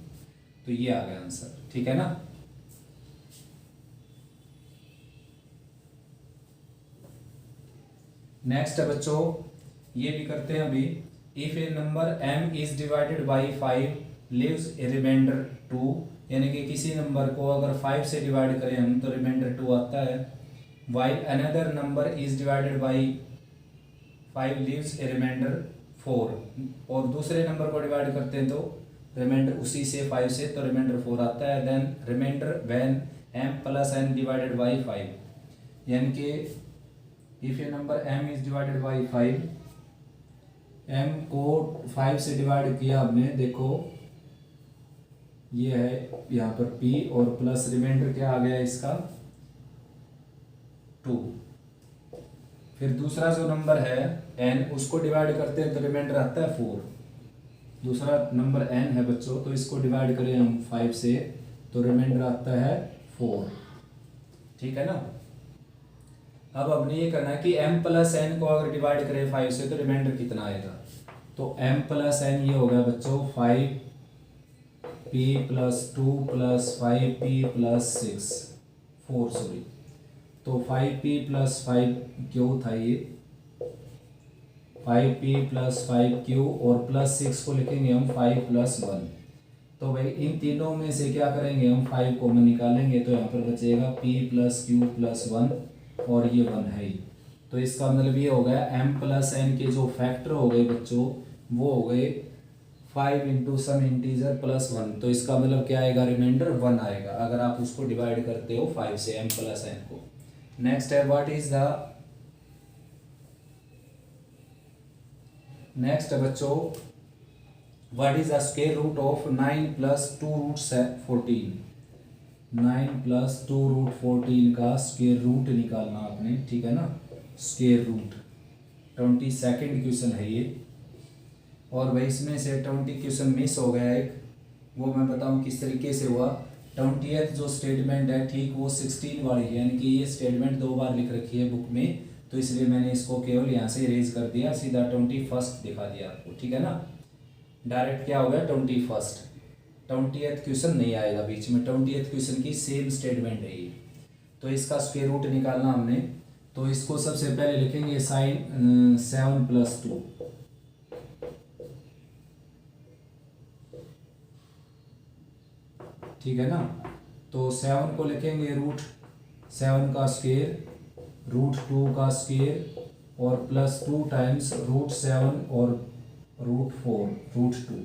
तो ये आ गया आंसर, ठीक है ना। नेक्स्ट है बच्चों, ये भी करते हैं अभी। If a number m is divided by 5 leaves a remainder 2, यानी कि किसी नंबर को अगर 5 से डिवाइड करें हम तो रिमाइंडर 2 आता है। While another number is divided by 5 leaves a remainder 4, और दूसरे नंबर को डिवाइड करते हैं तो रिमाइंडर उसी से 5 से, तो रिमाइंडर 4 आता है। Then remainder when m + n divided by 5, यानी कि if a number m is divided by 5, m को 5 से डिवाइड किया हमने, देखो ये है यहाँ पर p, और प्लस रिमाइंडर क्या आ गया इसका 2। फिर दूसरा जो नंबर है n, उसको डिवाइड करते हैं तो रिमाइंडर आता है 4। दूसरा नंबर n है बच्चों, तो इसको डिवाइड करें हम 5 से तो रिमाइंडर आता है 4, ठीक है ना। अब हमने ये करना है कि m + n को अगर डिवाइड करें 5 से तो रिमाइंडर कितना आएगा। तो m + n ये हो गया बच्चों 5p + 2 + 5p + 6 4 सॉरी, तो 5p + 5q था ये, 5p + 5q, और +6 को लिखेंगे हम 5 + 1। तो भाई इन तीनों में से क्या करेंगे हम, 5 कॉमन निकालेंगे, तो यहाँ पर बचेगा p + q + 1, और ये 1 है ही। तो इसका मतलब ये हो गया m + n के जो फैक्टर हो गए बच्चों, वो हो गए 5 × सम इंटीजर +1, तो इसका मतलब क्या आएगा, रिमाइंडर 1 आएगा अगर आप उसको डिवाइड करते हो 5 से m + n को। नेक्स्ट है व्हाट इज द, नेक्स्ट है बच्चों what is the square root of 9 + 2√14। 9 + 2√14 का स्क्वायर रूट निकालना आपने, ठीक है ना। स्क्वायर रूट 22nd क्वेश्चन है ये, और भाई इसमें से 20 क्वेश्चन मिस हो गया एक, वो मैं बताऊं किस तरीके से हुआ। 20th जो स्टेटमेंट है ठीक वो 16 वाली है, यानी कि ये स्टेटमेंट 2 बार लिख रखी है बुक में, तो इसलिए मैंने इसको केवल यहाँ से इरेज कर दिया, सीधा 21st दिखा दिया आपको, ठीक है ना। डायरेक्ट क्या हो गया 21st, 20th क्वेश्चन नहीं आएगा बीच में, 20th क्वेश्चन की सेम स्टेटमेंट है ये। तो इसका स्क्वायर रूट निकालना हमने, तो इसको सबसे पहले लिखेंगे sin 7 + 2, ठीक है ना। तो 7 को लिखेंगे रूट 7 का स्क्वायर, रूट 2 का स्क्वायर और प्लस 2 टाइम्स रूट 7 और root 4 root 2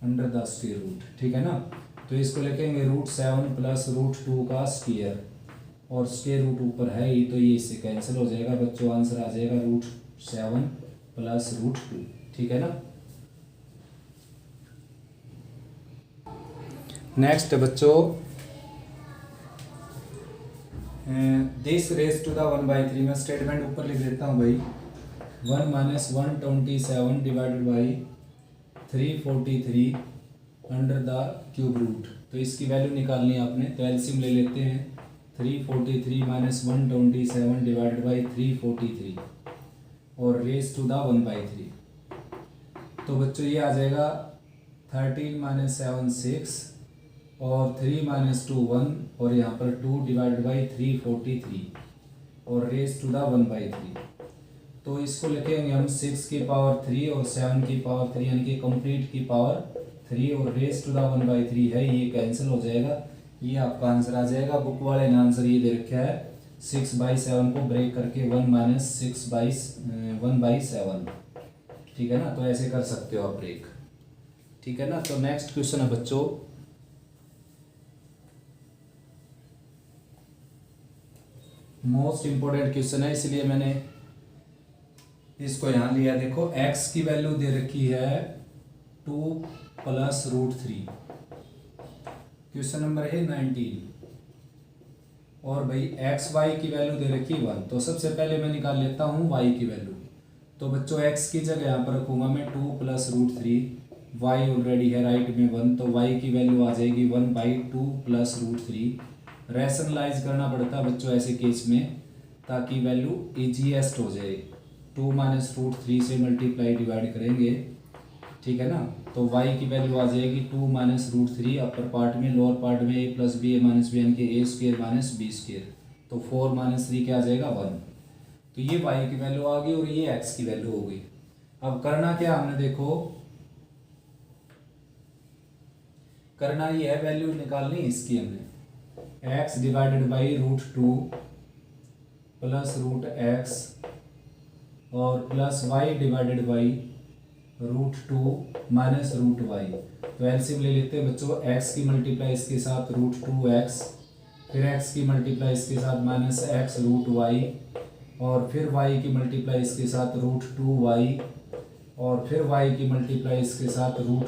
under the square root, ठीक है ना। तो इसको लिखेंगे रूट 7 प्लस रूट 2 का स्क्वायर और स्क्वायर रूट ऊपर है ही, तो ये इससे कैंसिल हो जाएगा बच्चों। आंसर आ जाएगा रूट 7 प्लस रूट 2, ठीक है ना। नेक्स्ट बच्चों, दिस रेज टू द 1/3, मैं स्टेटमेंट ऊपर लिख देता हूँ भाई। 1 minus 127 divided by 343 under the cube root. तो इसकी वैल्यू निकालनी है आपने, तो एलसीएम ले लेते हैं। 343 माइनस 127 डिवाइडेड बाई 343 और रेज टू द 1/3। तो बच्चों ये आ जाएगा 13 माइनस 7 6 और 3 माइनस 2 1 और यहाँ पर 2 डिवाइडेड बाई 343 और रेज टू द 1/3। तो इसको लिखेंगे हम 6 की पावर 3 और 7 की पावर 3 यानी कि कंप्लीट की पावर 3 और रेज टू द 1/3 है, ये कैंसिल हो जाएगा। ये आपका आंसर आ जाएगा। बुक वाले ने आंसर ये दे रखा है 6/7 को ब्रेक करके 1 माइनस 1/7, ठीक है ना। तो ऐसे कर सकते हो आप ब्रेक, ठीक है ना। तो नेक्स्ट क्वेश्चन है बच्चों, मोस्ट इंपॉर्टेंट क्वेश्चन है इसलिए मैंने इसको यहाँ लिया। देखो x की वैल्यू दे रखी है 2 प्लस रूट 3, क्वेश्चन नंबर है 19। और भाई एक्स वाई की वैल्यू दे रखी 1। तो सबसे पहले मैं निकाल लेता हूँ y की वैल्यू। तो बच्चों x की जगह यहाँ पर रखूँगा मैं 2 प्लस रूट 3, y ऑलरेडी है राइट में 1, तो y की वैल्यू आ जाएगी 1/2 प्लस रूट 3। रैशनलाइज करना पड़ता है बच्चों ऐसे केस में ताकि वैल्यू ईजीएस्ट हो जाए। 2 माइनस रूट 3 से मल्टीप्लाई डिवाइड करेंगे, ठीक है ना। तो y की वैल्यू आ जाएगी 2 माइनस रूट 3 अपर पार्ट में, लोअर पार्ट में a plus B A minus B यानी कि A square minus B square. तो 4 माइनस 3 क्या आ जाएगा 1। तो ये y की वैल्यू आ गई और ये x की वैल्यू हो गई। अब करना क्या हमने, देखो करना ये है वैल्यू निकालनी इसकी हमने। x divided by root 2 plus root x और plus y divided by root 2 minus root y। तो एलसीएम ले लेते हैं बच्चों। x की मल्टीप्लाई इसके साथ रूट 2x, फिर x की मल्टीप्लाई इसके साथ माइनस x रूट y और फिर y की मल्टीप्लाई इसके साथ रूट 2y और फिर y की मल्टीप्लाई इसके साथ रूट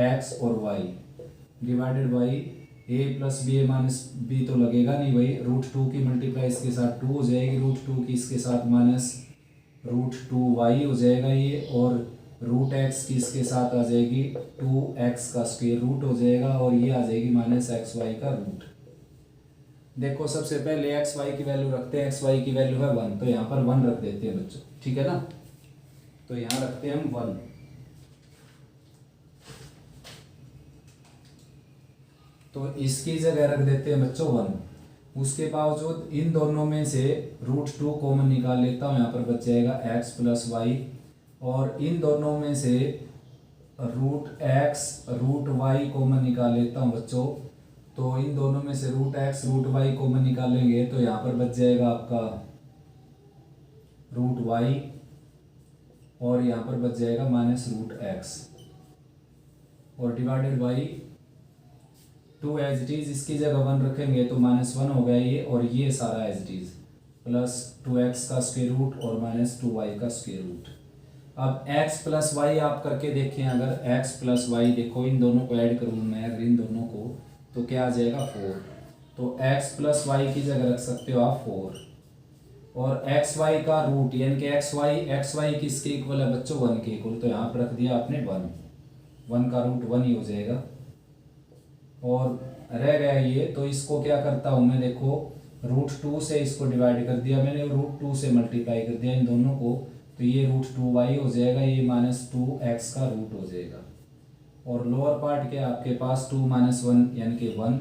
x और y divided by a plus B A minus B तो लगेगा नहीं भाई। रूट 2 की मल्टीप्लाई इसके साथ 2 हो जाएगी, रूट 2 की इसके साथ माइनस रूट 2y हो जाएगा ये, और रूट x की इसके साथ आ जाएगी 2x का स्क्वायर रूट हो जाएगा और ये आ जाएगी माइनस xy का रूट। देखो सबसे पहले xy की वैल्यू रखते हैं। xy की वैल्यू है 1, तो यहाँ पर 1 रख देते हैं बच्चों, ठीक है ना। तो यहाँ रखते हैं हम 1। तो इसकी जगह रख देते हैं बच्चों 1। उसके बावजूद इन दोनों में से रूट 2 कॉमन निकाल लेता हूँ, यहाँ पर बच जाएगा x प्लस वाई, और इन दोनों में से root x root y common निकाल लेता हूँ बच्चों। तो इन दोनों में से root x root y common निकालेंगे तो यहाँ पर बच जाएगा आपका रूट y और यहाँ पर बच जाएगा माइनस रूट x और divided by 2 as it is. इसकी जगह 1 रखेंगे तो -1 हो गया ये, और ये सारा as it is plus 2x का स्क्वायर रूट और माइनस 2y का स्क्वायर रूट। अब x प्लस वाई आप करके देखें, अगर x प्लस वाई देखो इन दोनों को ऐड करूँ मैं अगर इन दोनों को, तो क्या आ जाएगा 4। तो x प्लस वाई की जगह रख सकते हो आप 4 और एक्स वाई का रूट यानी कि एक्स वाई किसके इक्वल है बच्चों 1 के इक्वल, तो यहाँ पर रख दिया आपने 1 का रूट 1 ही हो जाएगा और रह गया ये। तो इसको क्या करता हूँ मैं, देखो रूट 2 से इसको डिवाइड कर दिया मैंने, रूट 2 से मल्टीप्लाई कर दिया इन दोनों को, तो ये रूट 2y हो जाएगा, ये -2x का रूट हो जाएगा। और लोअर पार्ट के आपके पास 2 - 1 यानी कि 1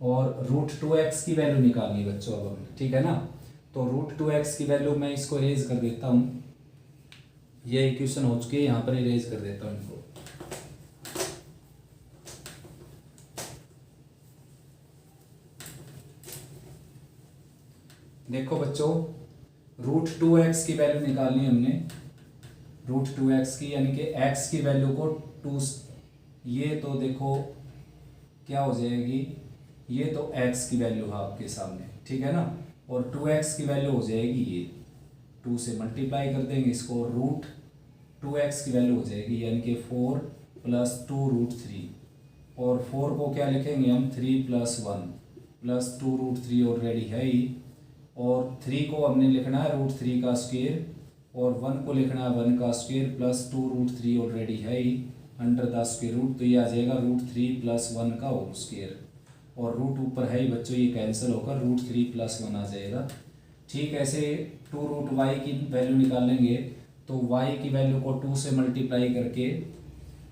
और रूट 2x की वैल्यू निकालनी बच्चों अब हमें, ठीक है ना। तो रूट 2x की वैल्यू मैं इसको रेज कर देता हूँ। ये इक्वेशन हो चुकी है, यहाँ पर इरेज कर देता हूँ इनको। देखो बच्चों, √2x की वैल्यू निकालनी है हमने, √2x की, यानी कि x की वैल्यू को 2, ये तो देखो क्या हो जाएगी, ये तो x की वैल्यू है आपके सामने, ठीक है ना, और 2x की वैल्यू हो जाएगी ये 2 से मल्टीप्लाई कर देंगे इसको, √2x की वैल्यू हो जाएगी यानी कि 4 + 2√3, और 4 को क्या लिखेंगे हम 3 + 1 + 2√3 ऑलरेडी है ही, और 3 को हमने लिखना है √3 का स्क्वायर, और 1 को लिखना है 1 का स्क्वायर + 2√3 ऑलरेडी है ही अंडर द स्क्वायर रूट, तो ये आ जाएगा √3 + 1 का होल स्क्वायर, और रूट ऊपर है ही बच्चों, ये कैंसिल होकर √3 + 1 आ जाएगा। ठीक ऐसे 2√y की वैल्यू निकालेंगे, तो y की वैल्यू को 2 से मल्टीप्लाई करके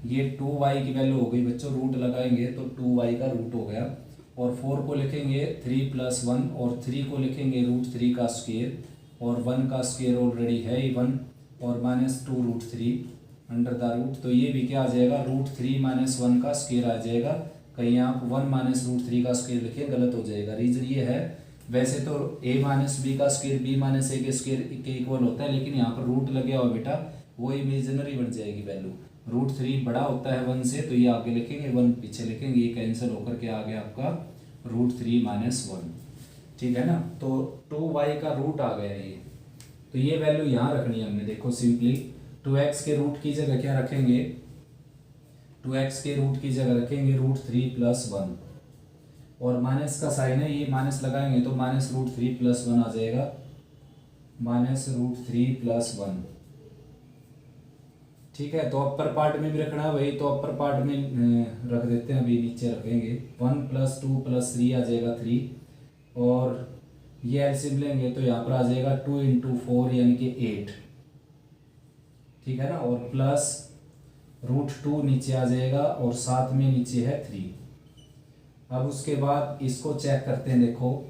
ये 2y की वैल्यू हो गई बच्चों, रूट लगाएंगे तो 2y का रूट हो गया, और 4 को लिखेंगे 3 + 1, और 3 को लिखेंगे √3 का स्क्वायर, और 1 का स्क्वायर ऑलरेडी है ही 1, और -2√3 अंडर द रूट, तो ये भी क्या आ जाएगा √3 - 1 का स्क्वायर आ जाएगा। कहीं आप 1 - √3 का स्क्वायर लिखिए, गलत हो जाएगा। रीजन ये है, वैसे तो a - b का स्क्वायर b - a के स्क्वायर के इक्वल होता है, लेकिन यहाँ पर रूट लगे हुआ बेटा, वो इमेजिनरी बन जाएगी वैल्यू, √3 बड़ा होता है 1 से, तो ये आगे लिखेंगे 1 पीछे लिखेंगे, ये कैंसिल होकर के आ गया आपका √3 - 1, ठीक है ना। तो 2y का रूट आ गया ये, तो ये वैल्यू यहाँ रखनी है हमने। देखो सिंपली 2x के रूट की जगह क्या रखेंगे, 2x के रूट की जगह रखेंगे √3 + 1, और माइनस का साइन है, ये माइनस लगाएंगे तो -√3 + 1 आ जाएगा, -√3 + 1, ठीक है। तो अपर पार्ट में भी रखना है वही, तो अपर पार्ट में रख देते हैं, अभी नीचे रखेंगे 1 + 2 + 3 आ जाएगा 3, और ये एलसीएम लेंगे तो यहाँ पर आ जाएगा 2 × 4 यानी कि 8, ठीक है ना, और प्लस √2 नीचे आ जाएगा, और साथ में नीचे है 3। अब उसके बाद इसको चेक करते हैं, देखो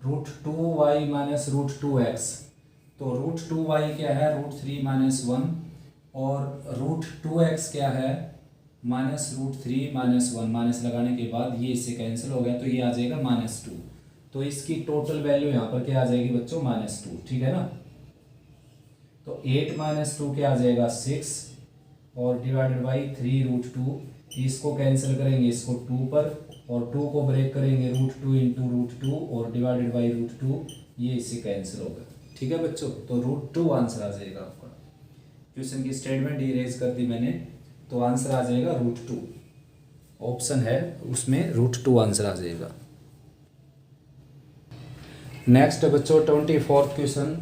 √2y - √2x, तो √2y क्या है √3 - 1, और √2x क्या है -√3 - 1, माइनस लगाने के बाद ये इससे कैंसिल हो गया, तो ये आ जाएगा -2, तो इसकी टोटल वैल्यू यहाँ पर क्या आ जाएगी बच्चों -2, ठीक है ना। तो 8 - 2 क्या आ जाएगा 6, और डिवाइडेड बाई 3√2, इसको कैंसिल करेंगे इसको 2 पर, और 2 को ब्रेक करेंगे √2 × √2, और डिवाइडेड बाई √2, ये इससे कैंसिल होगा, ठीक है बच्चों। तो √2 आंसर आ जाएगा आपका। क्वेश्चन की स्टेटमेंट इरेज कर दी मैंने, तो आंसर आ जाएगा √2, ऑप्शन है उसमें √2 आंसर आ जाएगा। नेक्स्ट बच्चों 24th question,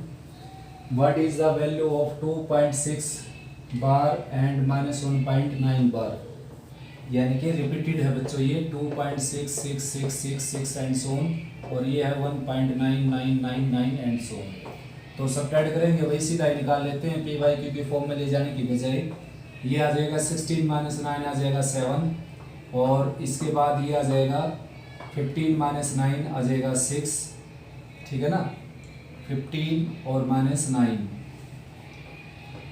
what is the value of 2.6 bar and -1.9 बार, यानी कि रिपीटेड है बच्चों ये 2.666666 एंड सो ऑन, और ये है 1.9999 एंड सो ऑन। तो सब्ट्रैक्ट करेंगे वही सीधा ही निकाल लेते हैं, पी वाई क्यू के फॉर्म में ले जाने की बजाय। ये आ जाएगा 16 - 9 आ जाएगा 7, और इसके बाद ये आ जाएगा 15 - 9 आ जाएगा 6, ठीक है ना, 15 और -9,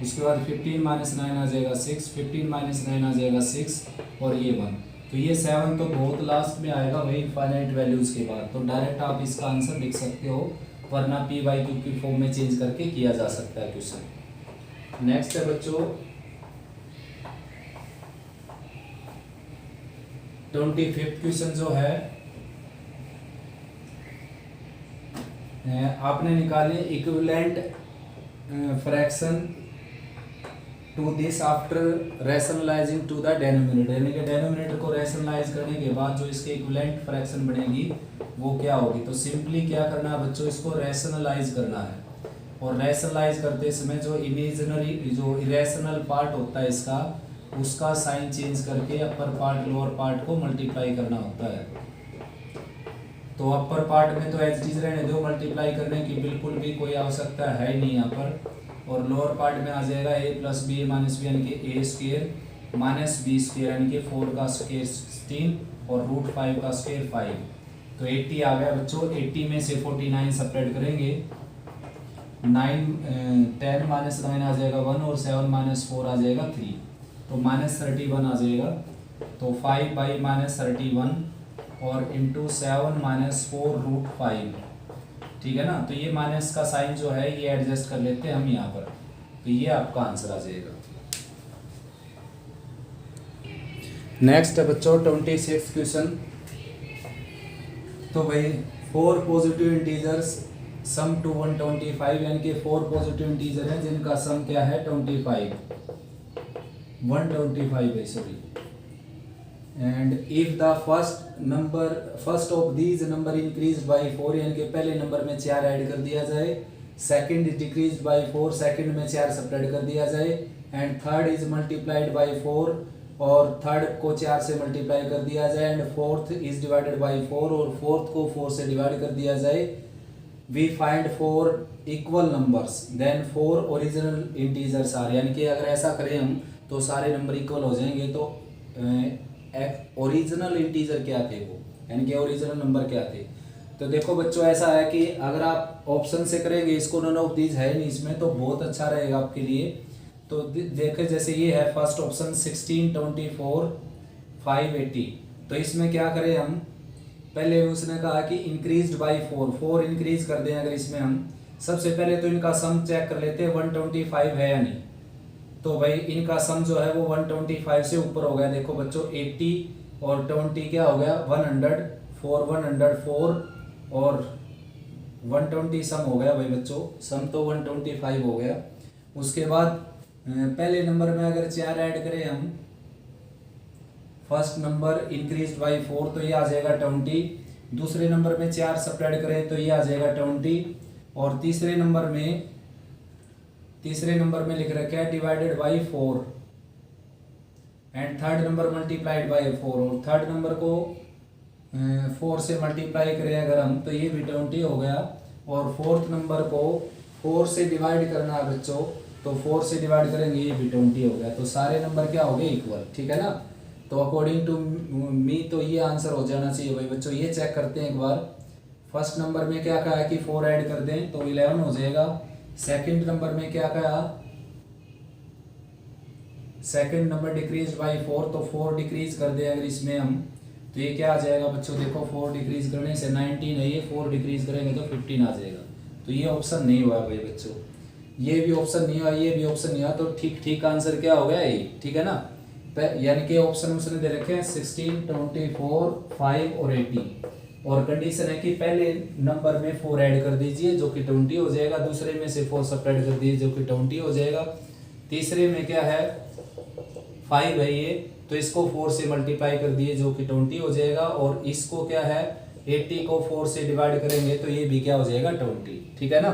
उसके बाद 15 - 9 आ जाएगा 6, 15 - 9 आ जाएगा 6, और ये 1, तो ये 7 तो बहुत लास्ट में आएगा वही इनफाइनाइट वैल्यूज़ के बाद, तो डायरेक्ट आप इसका आंसर लिख सकते हो, वरना पी वाई क्यू की फॉर्म में चेंज करके किया जा सकता है क्वेश्चन। नेक्स्ट है बच्चों 25th क्वेश्चन जो है, आपने निकाले equivalent fraction to this after rationalising to the denominator, यानी कि डेनोमिनेटर को रैशनलाइज करने के बाद जो इसके इक्विवेलेंट फ्रैक्शन बनेगी वो क्या होगी। तो सिंपली क्या करना है बच्चों, इसको रैशनलाइज करना है, और रैशनलाइज करते समय जो इमेजिनरी जो इरेशनल पार्ट होता है इसका, उसका साइन चेंज करके अपर पार्ट लोअर पार्ट को मल्टीप्लाई करना होता है। तो अपर पार्ट में तो एज इट इज रहने दो, मल्टीप्लाई करने की बिल्कुल भी कोई आवश्यकता है नहीं यहाँ पर, और लोअर पार्ट में आ जाएगा a + b - b यानी कि a² - b² यानी कि 4 का स्क्वायर 16, और √5 का स्क्वायर 5, तो 80 आ गया बच्चों। 80 में से 49 सेपरेट करेंगे 10 माइनस 9 आ जाएगा 1 और 7 माइनस 4 आ जाएगा 3, तो -31 आ जाएगा। तो 5/-31 और इंटू 7 माइनस 4√5, ठीक है ना। तो ये माइनस का साइन जो है ये एडजस्ट कर लेते हैं हम यहाँ पर, तो ये आपका आंसर आ जाएगा। नेक्स्ट है बच्चों 26 क्वेश्चन। तो भाई 4 पॉजिटिव इंटीजर्स सम टू 125, यानी कि 4 पॉजिटिव इंटीजर हैं जिनका सम क्या है 125 है, sorry. And if the first of these number increase by 4, यानी कि पहले नंबर में 4 ऐड कर दिया जाए, सेकंड डिक्रीज बाय 4, सेकंड में 4 सब्ट्रैक्ट कर दिया जाए, and third is multiplied by 4 और थर्ड को 4 से मल्टीप्लाई कर दिया जाए, and fourth is divided by 4 और फोर्थ को 4 से डिवाइड कर दिया जाए। We find 4 equal numbers then 4 original integers are, यानी कि अगर ऐसा करें हम तो सारे नंबर इक्वल हो जाएंगे। तो ओरिजिनल इंटीजर क्या थे वो, यानी कि ओरिजिनल नंबर क्या थे। तो देखो बच्चों ऐसा है कि अगर आप ऑप्शन से करेंगे इसको, नन ऑफ दीज है नहीं इसमें, तो बहुत अच्छा रहेगा आपके लिए। तो देखें जैसे ये है फर्स्ट ऑप्शन 16, 24, 580, तो इसमें क्या करें हम, पहले उसने कहा कि इंक्रीज्ड बाय 4 इंक्रीज कर दें। अगर इसमें हम सबसे पहले तो इनका सम चेक कर लेते हैं 125 है या नहीं। तो भाई इनका सम जो है वो 125 से ऊपर हो गया। देखो बच्चों 80 और 20 क्या हो गया 104 और 120 सम हो गया भाई बच्चों, सम तो 125 हो गया। उसके बाद पहले नंबर में अगर 4 ऐड करें हम, फर्स्ट नंबर इंक्रीज बाय 4 तो ये आ जाएगा 20, दूसरे नंबर में 4 सब्ट्रैक्ट करें तो ये आ जाएगा 20, और तीसरे नंबर में लिख रखा है divided by 4, and third number multiplied by 4, और थर्ड नंबर को 4 से मल्टीप्लाई करें अगर हम तो ये भी 20 हो गया, और फोर्थ नंबर को 4 से डिवाइड करना है बच्चों, तो 4 से डिवाइड करेंगे ये भी 20 हो गया। तो सारे नंबर क्या हो गए इक्वल, ठीक है ना। तो अकॉर्डिंग टू मी तो ये आंसर हो जाना चाहिए भाई बच्चों। ये चेक करते हैं एक बार, फर्स्ट नंबर में क्या कहा है कि 4 ऐड कर दें तो 11 हो जाएगा। सेकंड नंबर में क्या कहा, सेकंड नंबर डिक्रीज बाय 4, तो 4 डिक्रीज कर दें अगर इसमें हम, तो ये क्या आ जाएगा बच्चों, देखो 4 डिक्रीज करने से 19 है, ये 4 डिक्रीज करेंगे तो 15 आ जाएगा। तो ये ऑप्शन नहीं हुआ भाई बच्चों, ये भी ऑप्शन नहीं हुआ, ये भी ऑप्शन नहीं हुआ। तो ठीक आंसर क्या हो गया ये, ठीक है ना। यानी कि ऑप्शन उसने दे रखे हैं 16, 24, 5 और 80, और कंडीशन है कि पहले नंबर में 4 ऐड कर दीजिए जो कि 20 हो जाएगा, दूसरे में से 4 सब्ट्रैक्ट कर दीजिए जो कि 20 हो जाएगा, तीसरे में क्या है 5 है ये, तो इसको 4 से मल्टीप्लाई कर दिए जो कि 20 हो जाएगा, और इसको क्या है 80 को 4 से डिवाइड करेंगे तो ये भी क्या हो जाएगा 20, ठीक है ना।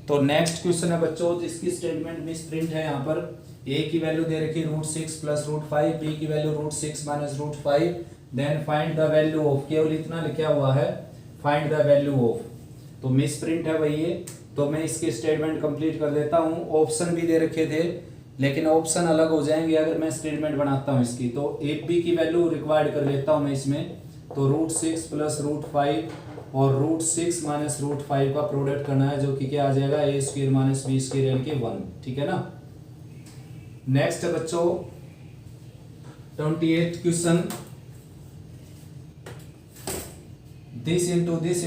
तो नेक्स्ट क्वेश्चन है बच्चों जिसकी स्टेटमेंट मिस प्रिंट है यहाँ पर। a की वैल्यू दे रखी √6 + √5, b की वैल्यू √6 - √5, then find the value of, केवल इतना लिखा हुआ है फाइंड द वैल्यू ऑफ, तो मिस प्रिंट है भाई ये। तो मैं इसकी स्टेटमेंट कंप्लीट कर देता हूँ। ऑप्शन भी दे रखे थे लेकिन ऑप्शन अलग हो जाएंगे अगर मैं स्टेटमेंट बनाता हूँ इसकी। तो b की वैल्यू रिक्वायर्ड कर लेता हूँ मैं इसमें, तो √6 + √5 और √6 - √5 का प्रोडक्ट करना है जो कि क्या आ जाएगा a² - b² यानी कि 1, ठीक है ना। नेक्स्ट है बच्चों 28th question, this into this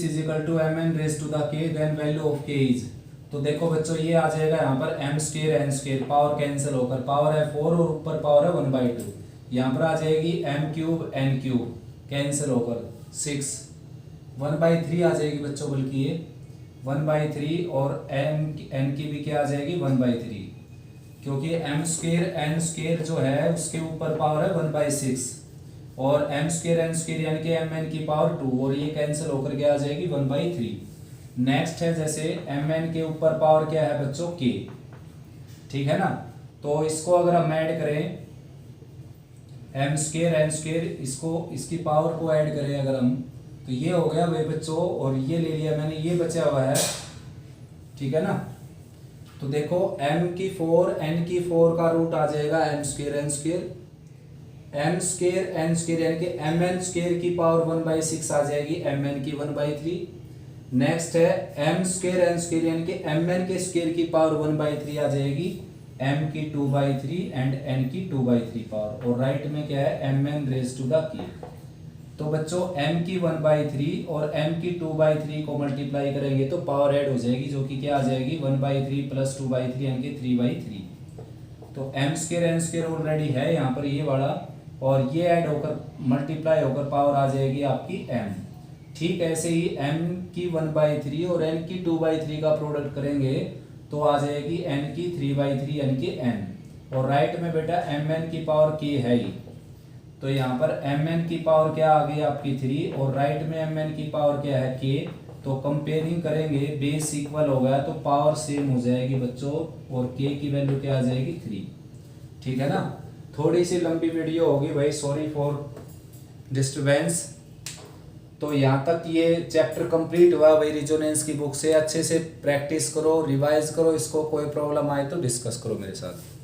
is equal to mn⁻⁴ then value of k is. तो देखो बच्चों ये आ जाएगा यहाँ पर m² n², पावर कैंसिल होकर पावर है 4 और ऊपर पावर है 1/2, यहाँ पर आ जाएगी m³ n³ कैंसिल होकर 6, 1/3 आ जाएगी बच्चों, बल्कि ये 1/3 और n की भी क्या आ जाएगी 1/3, क्योंकि m² n² जो है उसके ऊपर पावर है 1/6 और m² n² यानी कि mn की पावर 2, और ये कैंसिल होकर क्या आ जाएगी 1/3। नेक्स्ट है जैसे mn के ऊपर पावर क्या है बच्चों k, ठीक है ना। तो इसको अगर हम ऐड करें m² n², इसकी पावर को ऐड करें अगर हम, तो ये हो गया भाई बच्चों, और ये ले लिया मैंने, ये बचा हुआ है, ठीक है ना। तो देखो m⁴ n⁴ का रूट आ जाएगा m² n², m² n² यानी कि mn² की पावर 1/6 आ जाएगी mn की 1/3, नेक्स्ट है एम स्क्वेयर एन स्क्वेयर यानी कि एम एन के स्क्वेयर की पावर 1/3 आ जाएगी, एम की 2/3 एंड एन की 2/3 पावर, और राइट में क्या है M N raise to the की। तो बच्चों m की 1/3 और m की 2/3 को मल्टीप्लाई करेंगे तो पावर ऐड हो जाएगी, जो कि क्या आ जाएगी 1/3 प्लस 2/3 यानी कि 3/3। तो m square N square already है यहाँ पर ये वाला, और ये ऐड होकर मल्टीप्लाई होकर पावर आ जाएगी आपकी m। ठीक ऐसे ही m की 1/3 और n की 2/3 का प्रोडक्ट करेंगे तो आ जाएगी n की 3/3 यानी कि n, और राइट में बेटा mn की पावर k है ही, तो यहाँ पर mn की पावर क्या आ गई आपकी 3 और राइट में mn की पावर क्या है k। तो कंपेयरिंग करेंगे बेस इक्वल हो गया तो पावर सेम हो जाएगी बच्चों, और k की वैल्यू क्या आ जाएगी 3। ठीक है ना, थोड़ी सी लंबी वीडियो होगी भाई, सॉरी फॉर डिस्टरबेंस। तो यहाँ तक ये चैप्टर कंप्लीट हुआ भाई रिजोनेंस की बुक से। अच्छे से प्रैक्टिस करो, रिवाइज करो इसको, कोई प्रॉब्लम आए तो डिस्कस करो मेरे साथ।